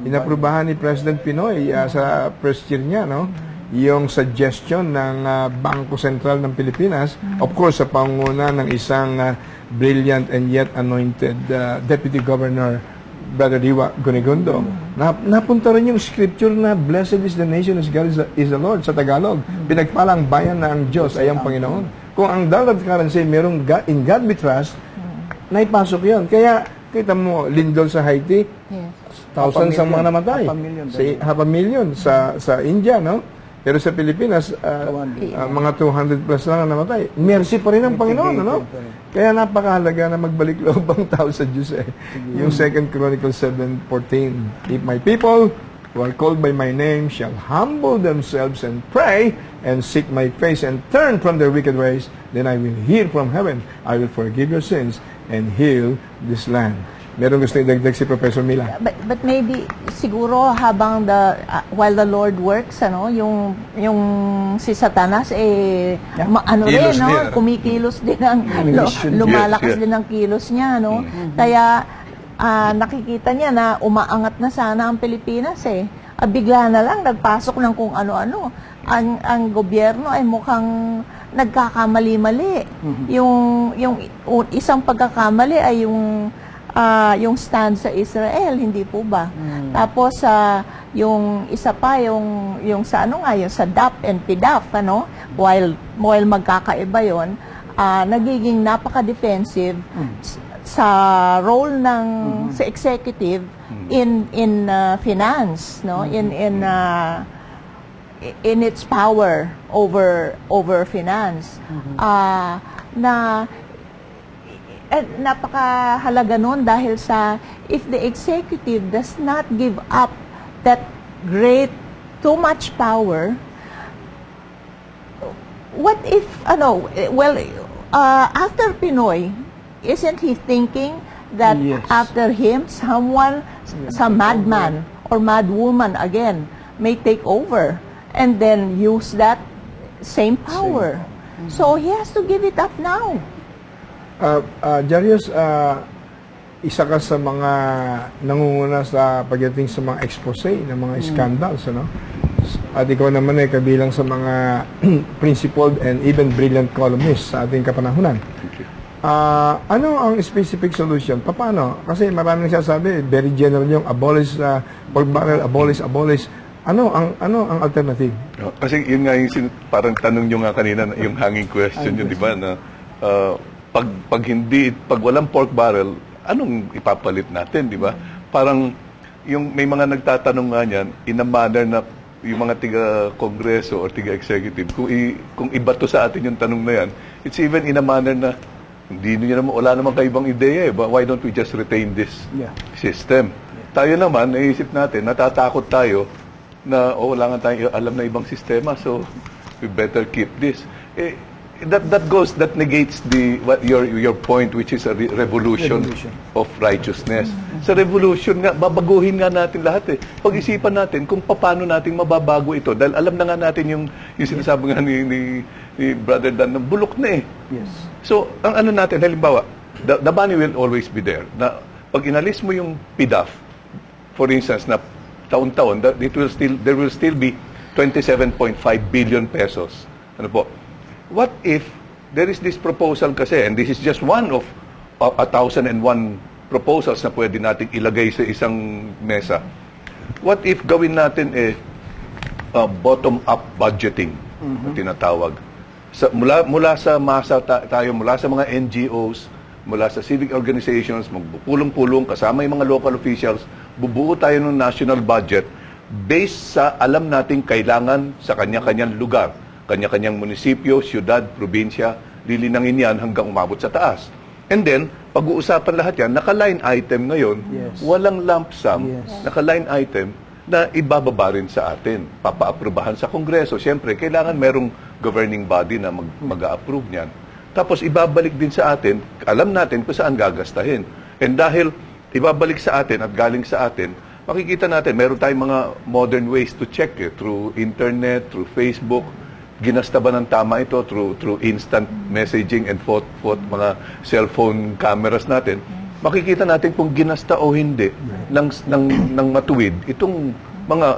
Inaprubahan ni President Pinoy sa first year niya, no? Yung suggestion ng Bangko Sentral ng Pilipinas, of course, sa pangunguna ng isang brilliant and yet anointed Deputy Governor, Brother Diwa Gonigondo. Napunta rin yung scripture na blessed is the nation as God is the Lord sa Tagalog. Pinagpalang bayan na ang Diyos ay ang Panginoon. Kung ang dollar currency merong in God we trust, naipasok yun. Kaya, kita mo, lindol sa Haiti, thousands ang mga namatay. Half a million sa India, no? Pero sa Pilipinas, mga 200 plus lang ang namatay. Mercy pa rin ang Panginoon, no? Kaya napakahalaga na magbalik loob ang tao sa Diyos, eh. Yung 2 Chronicles 7:14, if my people who are called by my name shall humble themselves and pray and seek my face and turn from their wicked ways, then I will hear from heaven, I will forgive your sins and heal this land. Meron gusto idagdag si Professor Mila.
But maybe siguro habang while the Lord works, yung si Satanas rin, no, kumikilos din ang lumalakas din ang kilos niya, no. Kaya nakikita niya na umaangat na sana ang Pilipinas bigla na lang nagpasok ng kung ano-ano. Ang gobyerno ay mukhang nagkakamali-mali. Yung isang pagkakamali ay yung stand sa Israel, hindi po ba? Tapos yung isa pa yung sa yung sa DAP and PDAF, while magkakaiba yon, nagiging napaka-defensive sa role ng sa executive in finance, no? In its power over finance. Napakahalaga nun dahil sa if the executive does not give up that too much power, what if after Pinoy, isn't he thinking that after him some madman or madwoman again may take over and then use that same power? So he has to give it up now.
Jarius, isa ka sa mga nangunguna sa pagdating sa mga expose ng mga scandals, At ikaw naman ay kabilang sa mga principled and even brilliant columnists sa ating kapanahunan. Ano ang specific solution? Paano? Kasi maraming nagsasabi, very general yung abolish pork barrel, abolish. Ano ang alternative?
Kasi yun nga yung parang tanong nyo nga kanina, yung hanging question yun, di ba? Na, pag walang pork barrel, anong ipapalit natin, di ba? Parang may mga nagtatanong nga niyan, in a manner na yung mga tiga-kongreso or tiga-executive, kung iba to sa atin yung tanong na yan, it's even in a manner na wala naman kaibang ideya but why don't we just retain this system? Tayo naman, naisip natin, natatakot tayo na wala nga tayong alam na ibang sistema, so we better keep this. That negates your point, which is a revolution of righteousness. Sa revolution nga, babaguhin nga natin lahat Pag-isipan natin kung paano natin mababago ito. Dahil alam na nga natin yung sinasabi nga ni Brother Dan, na bulok na
Yes.
So, ang natin, halimbawa, the money will always be there. Na pag inalis mo yung PDAF, for instance, na taon-taon, there will still be 27.5 billion pesos. Ano po? What if there is this proposal kasi, and this is just one of 1,001 proposals na pwede nating ilagay sa isang mesa. What if gawin natin bottom-up budgeting, tinatawag. Mula sa masa tayo, mula sa mga NGOs, mula sa civic organizations, magpupulong-pulong kasama yung mga local officials, bubuo tayo ng national budget based sa alam nating kailangan sa kanya-kanyang lugar. Kanya-kanyang munisipyo, syudad, probinsya, lilinangin yan hanggang umabot sa taas. And then, pag-uusapan lahat yan, naka-line item ngayon, walang lump sum, naka-line item na ibababa rin sa atin, papa-aprobahan sa Kongreso. Siyempre, kailangan merong governing body na mag-a-approve niyan. Tapos, ibabalik din sa atin, alam natin kung saan gagastahin. And dahil ibabalik sa atin at galing sa atin, makikita natin, meron tayong mga modern ways to check through internet, through Facebook. Ginasta ba ng tama ito through instant messaging and mga cellphone cameras natin? makikita natin kung ginasta o hindi ng matuwid itong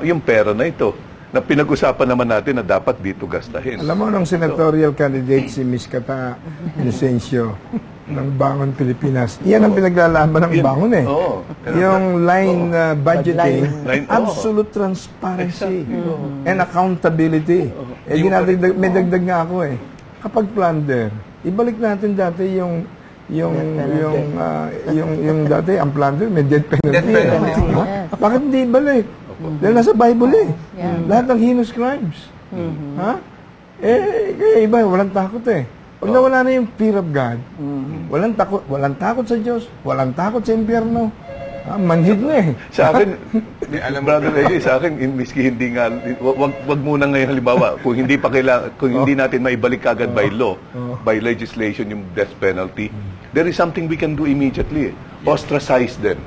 yung pera na ito na pinag-usapan naman natin na dapat dito gastahin.
Alam mo, nung senatorial candidate si Ms. Cata Inocencio ng Bangon Pilipinas, yan ang pinaglalaban ng Bangon eh. Yung line budgeting, absolute transparency and accountability. May dagdag nga ako eh. Kapag plunder, ibalik natin dati yung dati, ang plunder, may death penalty. Bakit hindi ibalik? Dahil nasa Bible eh. Lahat ng heinous crimes. Ha? Kaya iba, walang takot eh. Pag nawala na yung fear of God, walang takot sa Diyos, walang takot sa impyerno. Manhid na eh.
Sa akin, alam Brother Reggie, sa akin, miski hindi nga, wag muna ngayon halimbawa, kung hindi natin maibalik agad by law, by legislation yung death penalty, there is something we can do immediately. Ostracize them.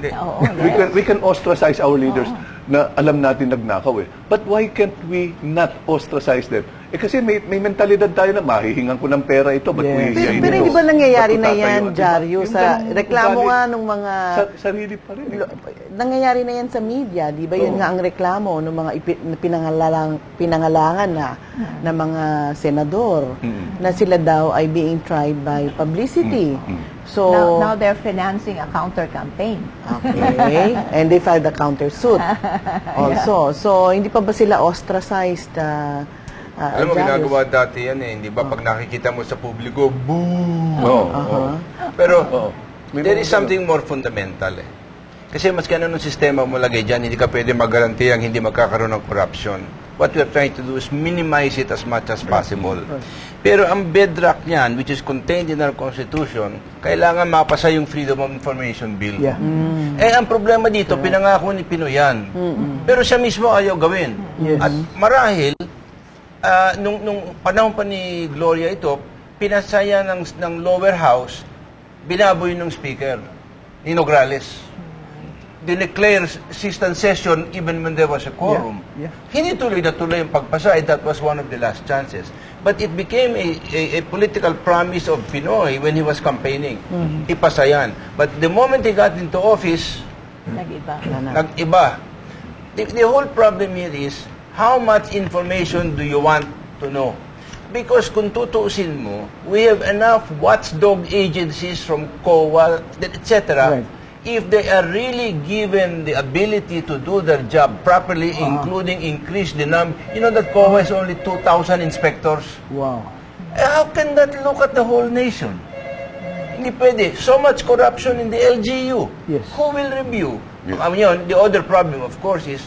We can ostracize our leaders na alam natin nagnakaw eh. But why can't we not ostracize them? Kasi may mentalidad tayo na mahihingan ko ng pera ito, ba't
Pero hindi ba nangyayari na yan, Jaryo, sa reklamo nga ng mga...
Sarili pa rin.
Nangyayari na yan sa media, di ba? Yun nga ang reklamo ng mga pinangalangan na mga senador na sila daw ay being tried by publicity. So
now they're financing a counter-campaign.
Okay. And they filed a counter-suit also. So hindi pa ba sila ostracized?
Alam mo, ginagawa dati yan eh. Hindi ba pag nakikita mo sa publiko, boo! Pero there is something more fundamental eh. Kasi maski anong sistema mo lagay dyan, hindi ka pwede magaranti ang hindi magkakaroon ng corruption. What we are trying to do is minimize it as much as possible. Pero ang bedrock niyan, which is contained in our Constitution, kailangan mapasa yung Freedom of Information Bill. Ang problema dito, pinangako ni Pinoy yan. Pero siya mismo ayaw gawin. At marahil, nung panahon pa ni Gloria ito, pinasaya ng lower house, binaboy ng speaker, ni Nograles. Dineclare system session even when there was a quorum. Hindi tuloy na tuloy yung pagpasa, that was one of the last chances. But it became a political promise of Pinoy when he was campaigning. Ipasa yan. But the moment he got into office, nag-iba. The whole problem here is, how much information do you want to know? Because kung tutuusin mo, we have enough watchdog agencies from COA, etc. If they are really given the ability to do their job properly, including increase the number, you know that COA is only 2,000 inspectors.
Wow.
How can that look at the whole nation? Hindi pwede. So much corruption in the LGU. Who will review? I mean, the other problem, of course, is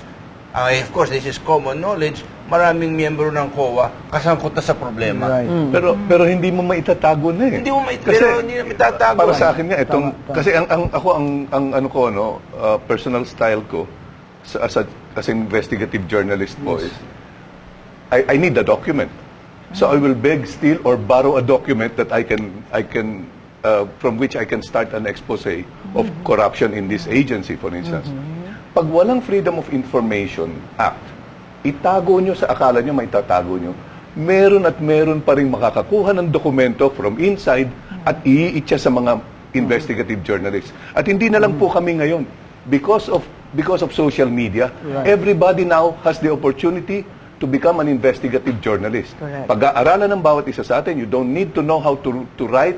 of course, this is common knowledge, maraming miyembro ng COA kasangkot na sa problema.
Pero hindi mo maitatago na eh.
Hindi mo maitatago.
Para sa akin nga, kasi ang ano ko, personal style ko, as an investigative journalist po is, I need a document. So I will beg, steal, or borrow a document that I can from which I can start an expose of corruption in this agency, for instance. Pag walang Freedom of Information Act, itago nyo sa akala nyo, maitatago nyo, meron at meron pa rin makakakuha ng dokumento from inside at iiitsa sa mga investigative journalists. At hindi na lang po kami ngayon. Because of social media, everybody now has the opportunity to become an investigative journalist. Pag-aaralan ng bawat isa sa atin, you don't need to know how to write,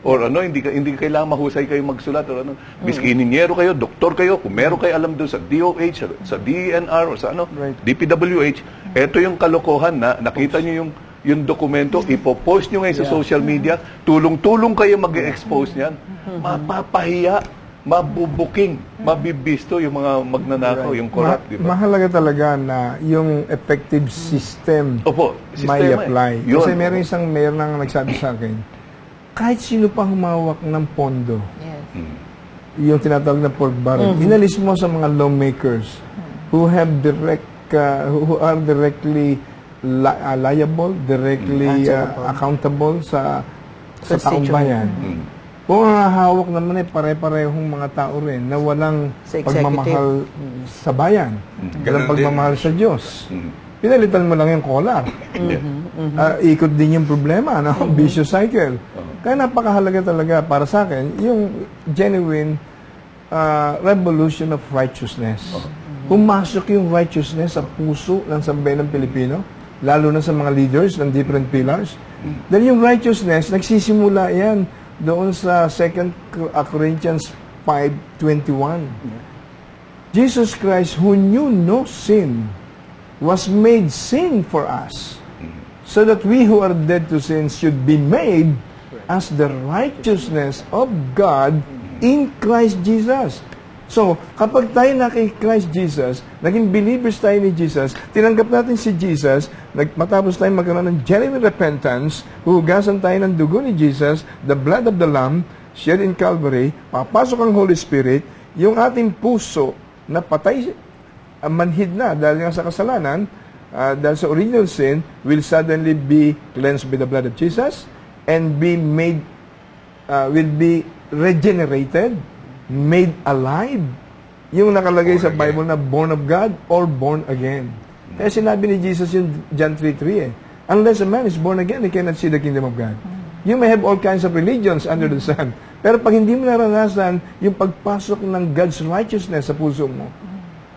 or hindi kailangan mahusay kayo magsulat or ano. Miski ininyero kayo, doktor kayo, kung meron kayo alam doon sa DOH, sa DENR o sa DPWH, ito yung kalokohan na nakita nyo yung dokumento, ipopost nyo ngayon sa social media, tulong-tulong kayo mag-expose niyan. Mapapahiya, mabubuking, mabibisto yung mga magnanakaw, yung corrupt, di ba?
Mahalaga talaga na yung effective system may apply. Kasi meron nang nagsabi sa akin, kahit sino pa humawak ng pondo, yung tinatawag na pork barrel, inalis mo sa mga lawmakers who are directly liable, directly accountable sa taong bayan. Kung ang hawak naman pare-parehong mga tao rin na walang pagmamahal sa bayan, walang pagmamahal sa Diyos. Pinalitan mo lang yung collar. Ikot din yung problema, vicious cycle. Kaya napakahalaga talaga para sa akin yung genuine revolution of righteousness. Pumasok yung righteousness sa puso ng sambayan ng Pilipino, lalo na sa mga leaders ng different pillars. Dahil yung righteousness, nagsisimula yan doon sa 2 Corinthians 5:21. Jesus Christ, who knew no sin, was made sin for us, so that we who are dead to sin should be made as the righteousness of God in Christ Jesus. So, kapag tayo na kay Christ Jesus, naging believers tayo ni Jesus, tinanggap natin si Jesus, matapos tayo magkaroon ng genuine repentance, huhugasan tayo ng dugo ni Jesus, the blood of the Lamb, shed in Calvary, papasok ang Holy Spirit, yung ating puso na patay, manhid na dahil nga sa kasalanan, dahil sa original sin, will suddenly be cleansed by the blood of Jesus, and be made, will be regenerated, made alive. Yung nakalagay sa Bible na born of God or born again. Kaya sinabi ni Jesus yung John 3:3 unless a man is born again, he cannot see the kingdom of God. You may have all kinds of religions under the sun, pero pag hindi mo naranasan yung pagpasok ng God's righteousness sa puso mo,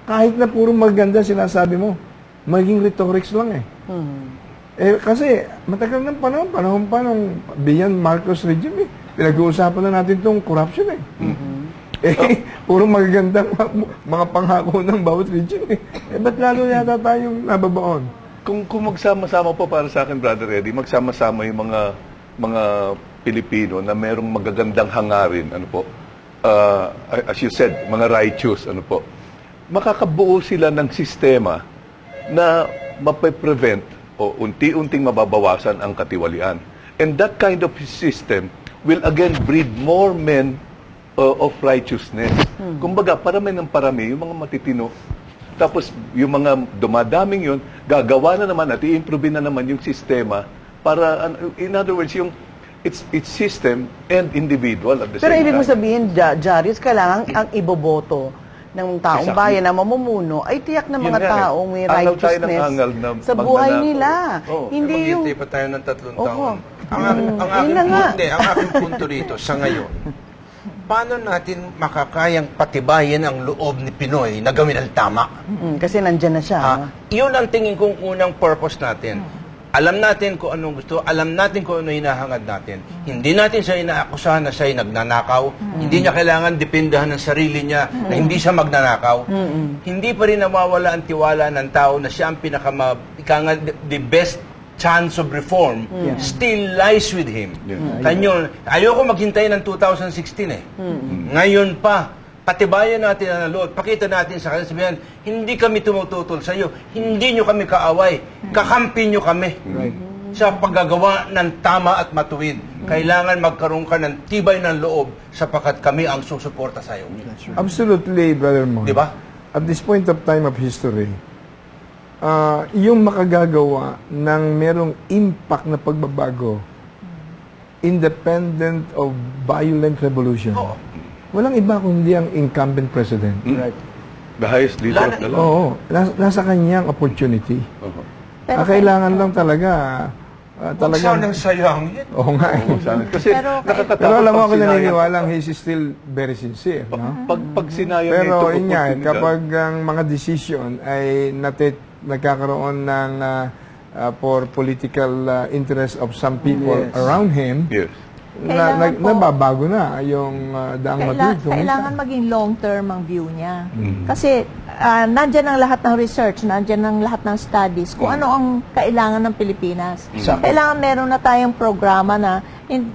kahit na puro maganda sinasabi mo, maging rhetorics lang eh. Kasi matagal ng panahon pa nung beyond Marcos regime eh. Pinag-uusapan na natin itong corruption eh. Puro magagandang mga pangako ng bawat region eh. Ba't lalo yata tayong nababaon?
Kung magsama-sama po para sa akin, Brother Eddie, magsama-sama yung mga Pilipino na merong magagandang hangarin, ano po, as you said, mga righteous, ano po, makakabuo sila ng sistema na mape-prevent o unti-unting mababawasan ang katiwalian. And that kind of system will again breed more men of righteousness. Kumbaga, parami ng parami, yung mga matitino. Tapos, yung mga dumadaming yun, gagawa na naman at i-improve na naman yung sistema para, in other words, yung it's system and individual at the same time.
Pero ibig mo sabihin, Jarius, kailangan ang iboboto ng taong bayan na mamumuno ay tiyak na mga taong may righteousness sa buhay nila. Hindi yung...
Maghintay pa tayo ng 3 taon. Ang aking punto rito sa ngayon, paano natin makakayang patibayin ang loob ni Pinoy na gawin ang tama?
Kasi nandyan na siya.
Iyon ang tingin kong unang purpose natin. Alam natin kung anong gusto, alam natin kung ano hinahangad natin. Hindi natin siya inaakusahan na siya'y nagnanakaw. Hindi niya kailangan depindahan ng sarili niya na hindi siya magnanakaw. Hindi pa rin nawawala ang tiwala ng tao na siya ang the best chance of reform still lies with him. Ayoko maghintay ng 2016 eh. Ngayon pa, patibayan natin ang loob. Pakita natin sa kanila, sabihan, hindi kami tumututol sa iyo. Hindi nyo kami kaaway. Kakampi nyo kami. Sa paggagawa ng tama at matuwid. Kailangan magkaroon ka ng tibay ng loob sapagkat kami ang susuporta sa iyo.
Absolutely, Brother Mon.
Diba?
At this point of time of history, yung makagagawa ng merong impact na pagbabago, independent of violent revolution, walang iba kundi ang incumbent president.
Right. The highest leader of the land.
Oo. Nasa kanyang opportunity. Kailangan lang talaga
sanang sayang yun.
Oo nga.
Kasi
nakakatakot. Pero alam mo ako naniniwalang he's still very sincere.
Pag sinayang
pero yun nga, kapag ang mga decision ay nagkakaroon ng for political interest of some people around him, nababago na yung daang matuwid.
Kailangan maging long-term ang view niya. Kasi nandyan ang lahat ng research, nandyan ang lahat ng studies, kung ano ang kailangan ng Pilipinas. Kailangan meron na tayong programa na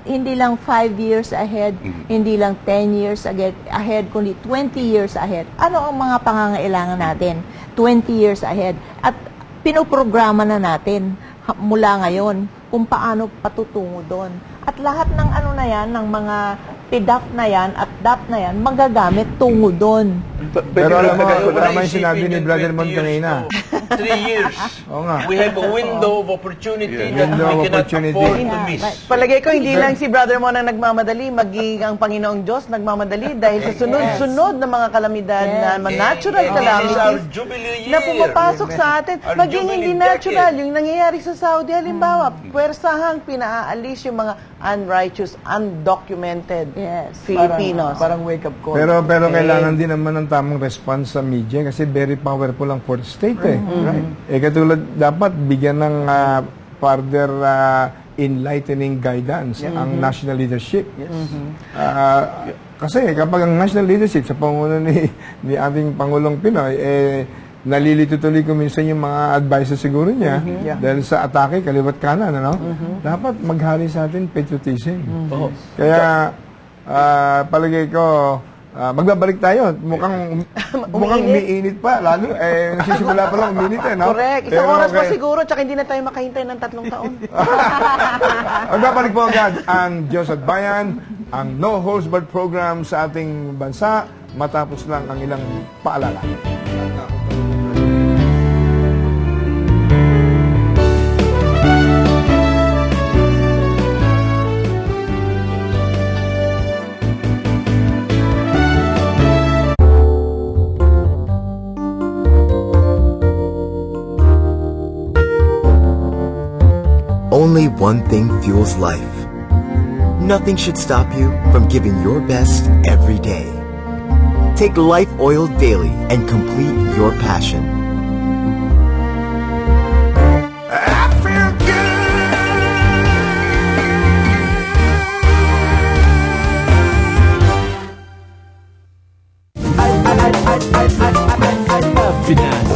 hindi lang 5 years ahead, hindi lang 10 years ahead, kundi 20 years ahead. Ano ang mga pangangailangan natin 20 years ahead? At pinoprograma na natin mula ngayon kung paano patutungo doon. At lahat ng ano na yan, ng mga PDAP na yan at DAP na yan, magagamit tungo doon.
Pero alam mo, tama yung sinabi ni Brother Mon kanina.
3 years.
Oo nga.
We have a window of opportunity that we cannot afford to miss.
Palagay ko, hindi lang si Brother Mon ang nagmamadali, maging ang Panginoong Diyos nagmamadali dahil sa sunod-sunod na mga kalamidad na natural calamities na pumapasok sa atin. Maging hindi natural, yung nangyayari sa Saudi, halimbawa, puwersahang pinaalis yung mga unrighteous, undocumented Filipinos.
Parang wake-up call.
Pero kailangan din naman ng tamang response sa media kasi very powerful ang fourth state right? Katulad dapat bigyan ng further enlightening guidance ang national leadership. Kasi kapag ang national leadership sa pangulo ni ating Pangulong Pinoy nalilito tuloy ko minsan yung mga advices siguro niya dahil sa atake kaliwat kanan, dapat maghari sa atin patriotism. Kaya palagay ko magbabalik tayo. Mukhang umiinit pa. Lalo, nagsisimula pa lang uminit no?
Correct. Isang oras pa siguro, tsaka hindi na tayo makahintay ng 3 taon.
Magbabalik po agad ang Diyos at Bayan, ang No Holds Barred program sa ating bansa, matapos lang ang ilang paalala.
Only one thing fuels life. Nothing should stop you from giving your best every day. Take Life Oil daily and complete your passion.
I feel
I love Pinas.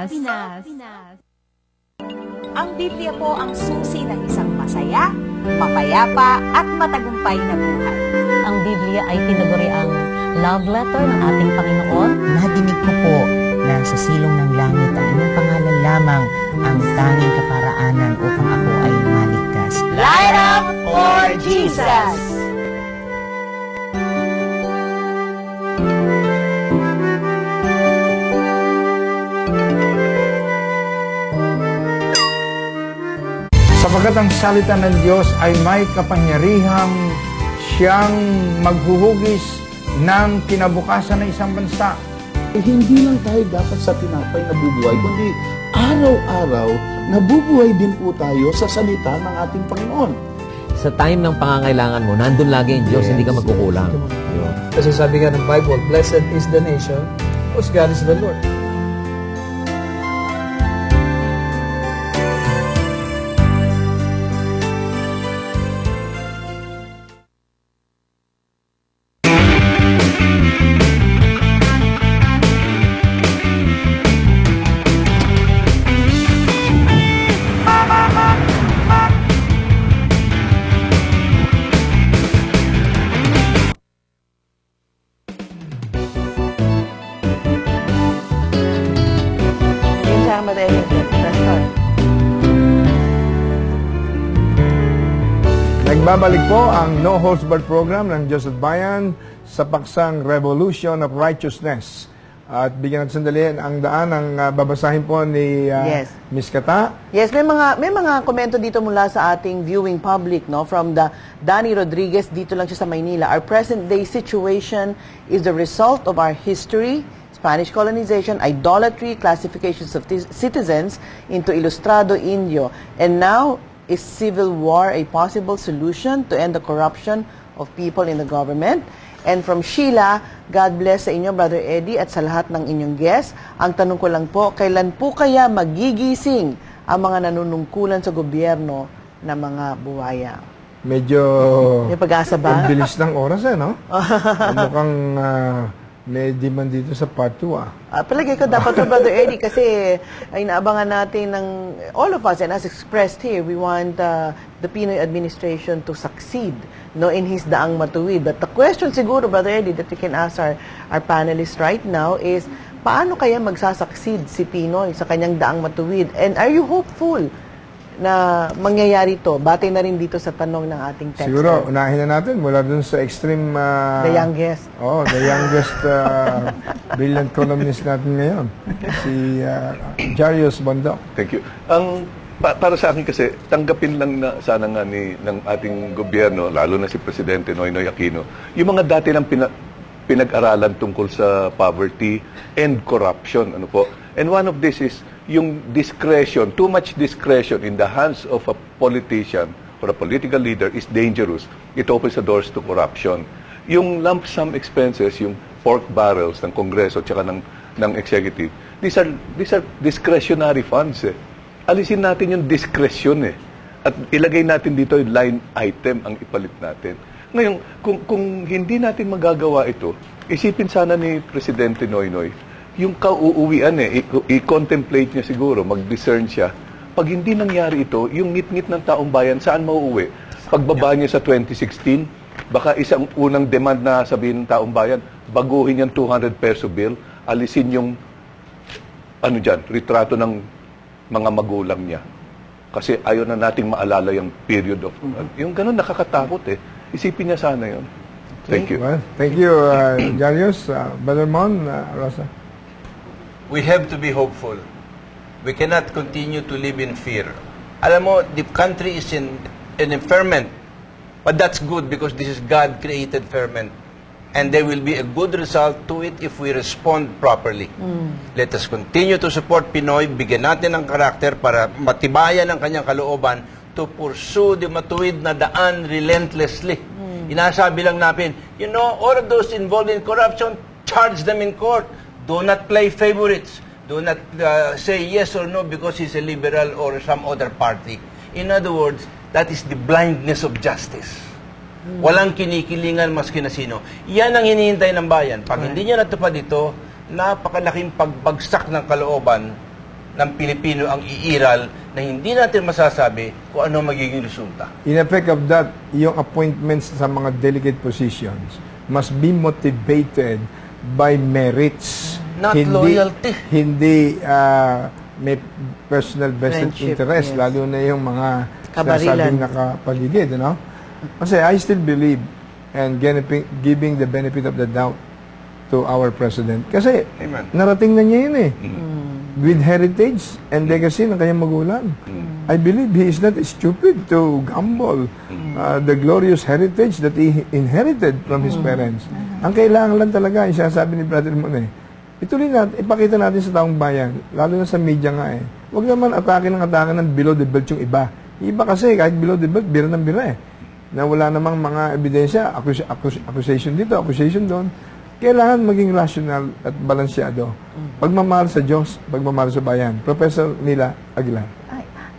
Pinas. Ang Biblia po ang susi ng isang masaya, mapayapa at matagumpay na buhay.
Ang Biblia ay tinaguri ang love letter ng ating Panginoon.
Nadinig ko po na sa silong ng langit ang inyong pangalan lamang ang tanging kaparaanan upang ako ay maligtas.
Light up for Jesus!
Sapagkat ang salita ng Diyos ay may kapangyarihang siyang maghuhugis ng kinabukasan ng isang bansa.
Hindi lang tayo dapat sa tinapay nabubuhay, kundi araw-araw nabubuhay din po tayo sa salita ng ating Panginoon.
Sa time ng pangangailangan mo, nandun lagi ang Diyos, hindi ka magkukulang.
Kasi sabi nga ng Bible, blessed is the nation whose God is the Lord.
Nagbabalik po ang No Holds Barred program ng Diyos at Bayan sa paksang Revolution of Righteousness. At bigyan natin sandali ang daan ang babasahin po ni Ms. Kata.
Yes, may mga komento dito mula sa ating viewing public, no, from the Danny Rodriguez, dito lang siya sa Maynila. Our present day situation is the result of our history, Spanish colonization, idolatry, classifications of citizens into Ilustrado Indio, and now is civil war a possible solution to end the corruption of people in the government? And from Sheila, God bless sa inyo, Brother Eddie, at sa lahat ng inyong guests. Ang tanong ko lang po, kailan po kaya magigising ang mga nanunungkulan sa gobyerno na mga buwaya?
Medyo
may pag-asa ba?
Ang bilis ng oras no? Mukhang may demand dito sa part 2
Palagay ko dapat to, Brother Eddie, kasi ay naabangan natin ng all of us, and as expressed here, we want the Pinoy administration to succeed in his daang matuwid. But the question siguro, Brother Eddie, that we can ask our panelists right now is, paano kaya magsasucceed si Pinoy sa kanyang daang matuwid? And are you hopeful na mangyayari to? Batay na rin dito sa tanong ng ating texter.
Siguro, unahin na natin mula dun sa extreme...
the youngest.
The youngest brilliant columnist natin ngayon. Si Jarius Bondok.
Thank you. Para sa akin kasi, tanggapin lang na sana nga ng ating gobyerno, lalo na si Presidente Noynoy Aquino, yung mga dati ng pinag-aralan tungkol sa poverty and corruption. And one of this is yung discretion, too much discretion in the hands of a politician or a political leader is dangerous. It opens the doors to corruption. Yung lump sum expenses, yung pork barrels ng Kongreso at ng executive, these are discretionary funds. Alisin natin yung discretion at ilagay natin dito yung line item ang ipalit natin. Ngayon, kung hindi natin magagawa ito, isipin sana ni Presidente Noynoy, yung kauuwian i-contemplate niya siguro, mag-discern siya. Pag hindi nangyari ito, yung ngit-ngit ng taong bayan, saan mauuwi? Pagbaba niya sa 2016, baka isang unang demand na sabihin ng taong bayan, baguhin yung 200 peso bill, alisin yung retrato ng mga magulang niya. Kasi ayaw na nating maalala yung period of... Yung ganun, nakakatakot Isipin niya sana yun. Thank you.
Well, thank you, Jarius. Brother Mon, Rosa.
We have to be hopeful. We cannot continue to live in fear. Alam mo, the country is in ferment. But that's good because this is God-created ferment. And there will be a good result to it if we respond properly. Let us continue to support Pinoy, bigyan natin ng karakter para matibayan ang kanyang kalooban to pursue the matuwid na daan relentlessly. Inasabi lang natin, all of those involved in corruption, charge them in court. Do not play favorites. Do not say yes or no because he's a liberal or some other party. In other words, that is the blindness of justice. Walang kinikilingan maski na sino. Yan ang hinihintay ng bayan. Pag hindi niya natupad ito, napakalaking pagbagsak ng kalooban ng Pilipino ang iiral na hindi natin masasabi kung ano magiging resulta.
In effect of that, yung appointments sa mga delicate positions must be motivated by merits.
Not loyalty.
Hindi may personal vested interest, lalo na yung mga sinasabing nakapaligid, Kasi I still believe and giving the benefit of the doubt to our President. Kasi narating na niya yun with heritage and legacy ng kanyang magulang. I believe he is not stupid to gamble the glorious heritage that he inherited from his parents. Ang kailangan lang talaga, yung sinasabi ni Brother Mon, ituloy natin, ipakita natin sa taong bayan, lalo na sa media nga Huwag naman atake ng below the belt yung iba. Iba kasi, kahit below the belt, bira ng bira na wala namang mga ebidensya, accusation dito, accusation doon. Kailangan maging rational at balansyado. Pagmamahal sa Diyos, pagmamahal sa bayan. Professor Mila Aguilar.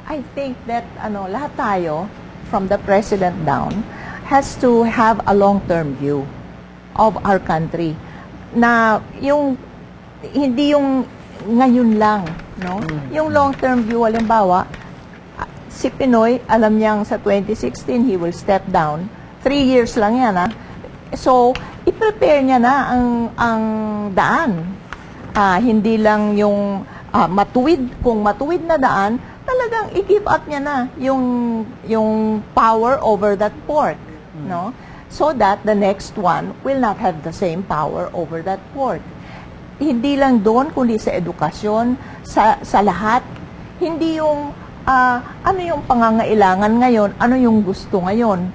I think that lahat tayo, from the President down, has to have a long-term view of our country. Na hindi yung ngayon lang, Yung long-term view, halimbawa, si Pinoy, alam niyang sa 2016, he will step down. 3 years lang yan, So, i-prepare niya na ang daan. Hindi lang yung kung matuwid na daan, talagang i-give up niya na yung power over that port, So that the next one will not have the same power over that port. Hindi lang doon, kundi sa edukasyon, sa lahat. Hindi yung ano yung pangangailangan ngayon, ano yung gusto ngayon.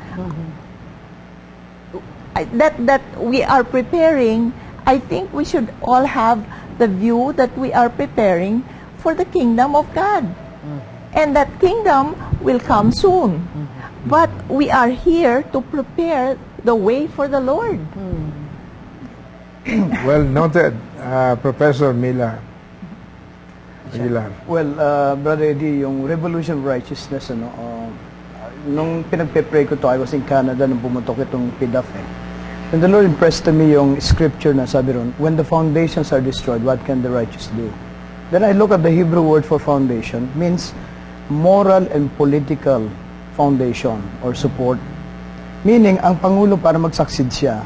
That we are preparing, I think we should all have the view that we are preparing for the kingdom of God. And that kingdom will come soon. But we are here to prepare the way for the Lord.
Well noted, Professor Mila Aguilar.
Well, Brother Eddie, yung Revolution of Righteousness, nung pinagpe-pray ko to, I was in Canada nung bumutok itong PDAF. And the Lord impressed to me yung scripture na sabi ron, when the foundations are destroyed, what can the righteous do? Then I look at the Hebrew word for foundation, means moral and political foundation or support. Meaning, ang Pangulo para mag-succeed siya,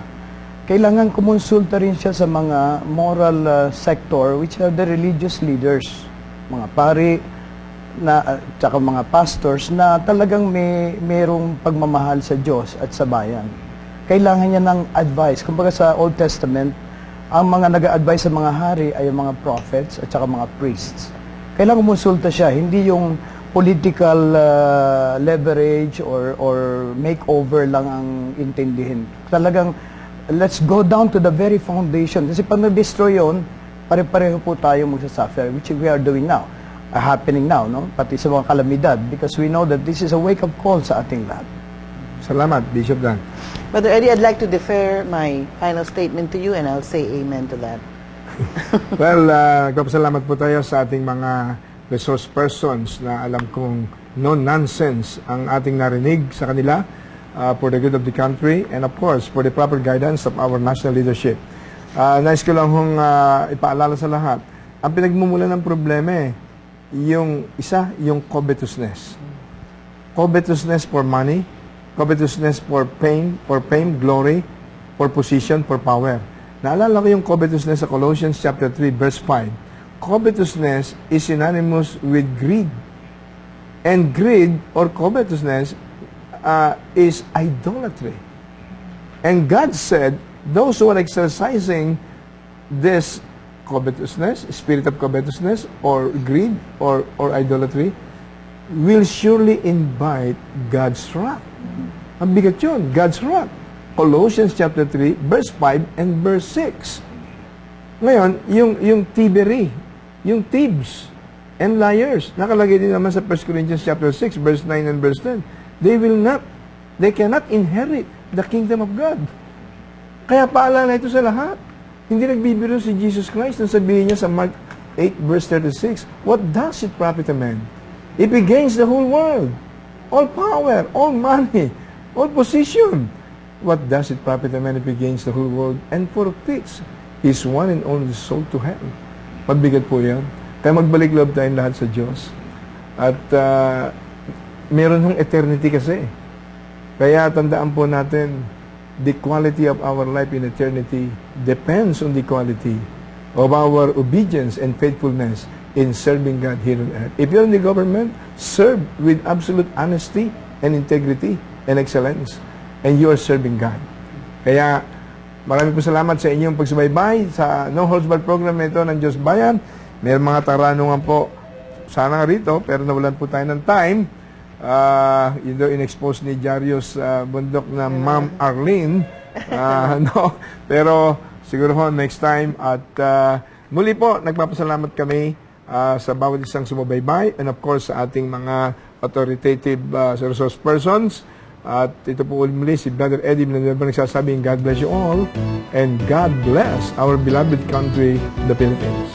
kailangan kumonsulta rin siya sa mga moral sector, which are the religious leaders, mga pari, na, tsaka mga pastors, na talagang mayroong pagmamahal sa Diyos at sa bayan. Kailangan niya ng advice. Kumbaga sa Old Testament, ang mga nag-a-advise sa mga hari ay yung mga prophets at saka mga priests. Kailangan kumonsulta siya, hindi yung political leverage or makeover lang ang intindihin. Talagang, let's go down to the very foundation. Kasi pag na-destroy yun, pare-pareho po tayo magsasuffer, which we are doing now, happening now, no? Pati sa mga kalamidad, because we know that this is a wake-up call sa ating lahat.
Salamat, Bishop Dan.
Brother Eddie, I'd like to defer my final statement to you and I'll say amen to that.
Well, nagpapasalamat po tayo sa ating mga resource persons na alam kong no-nonsense ang ating narinig sa kanila for the good of the country and of course for the proper guidance of our national leadership. Nais ko lang hong ipaalala sa lahat, ang pinagmumulan ng problema yung isa, yung covetousness. Covetousness for money, covetousness for fame, glory, for position, for power. Naalala ko yung covetousness sa Colossians chapter 3, verse 5. Covetousness is synonymous with greed. And greed or covetousness is idolatry. And God said, those who are exercising this covetousness, spirit of covetousness, or greed, or idolatry, will surely invite God's wrath. Ang bigat yun, God's wrath. Colossians chapter 3, verse 5 and verse 6. Ngayon, yung thievery, yung thieves and liars, nakalagay din naman sa 1 Corinthians chapter 6, verse 9 and verse 10. They cannot inherit the kingdom of God. Kaya paalala ito sa lahat. Hindi nagbibiro si Jesus Christ nang sabihin niya sa Mark 8, verse 36, what does it profit a man if he gains the whole world? All power, all money, all position. What does it profit a man if he gains the whole world and forfeits his one and only soul to hell? Mabigat po yan. Kaya magbalik loob tayong lahat sa Diyos. At meron hong eternity kasi. Kaya tandaan po natin, the quality of our life in eternity depends on the quality of our obedience and faithfulness in serving God here on earth. If you're in the government, serve with absolute honesty and integrity and excellence. And you are serving God. Kaya, maraming po salamat sa inyong pagsubaybay sa No Holds Barred program ito ng Diyos Bayan. May mga taranungan po sana rito, pero nawalan po tayo ng time. Yun daw in-expose ni Jarius Bundok na Ma'am Arlene. No, pero siguro ho, next time. At muli po, nagpapasalamat kami sa bawat isang sumubaybay and of course sa ating mga authoritative resource persons. At ito po muli si Brother Eddie Villanueva nagsasabing God bless you all and God bless our beloved country, the Philippines.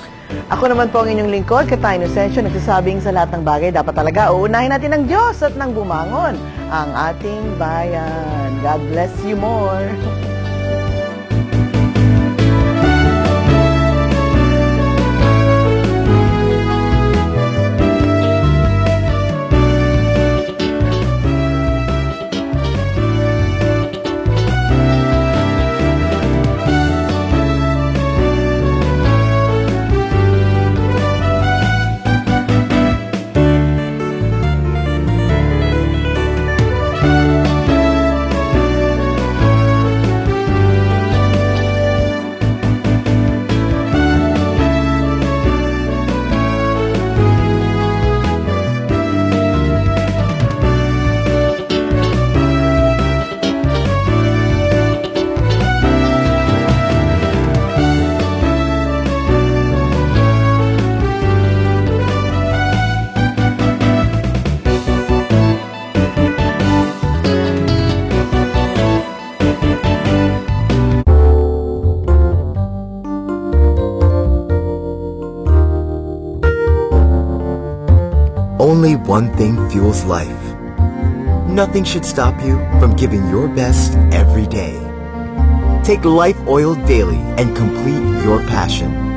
Ako naman po ang inyong lingkod, Katay Inocencio, nagsasabing sa lahat ng bagay dapat talaga uunahin natin ng Diyos at nang bumangon ang ating bayan. God bless you more.
Only one thing fuels life. Nothing should stop you from giving your best every day. Take Life Oil daily and complete your passion.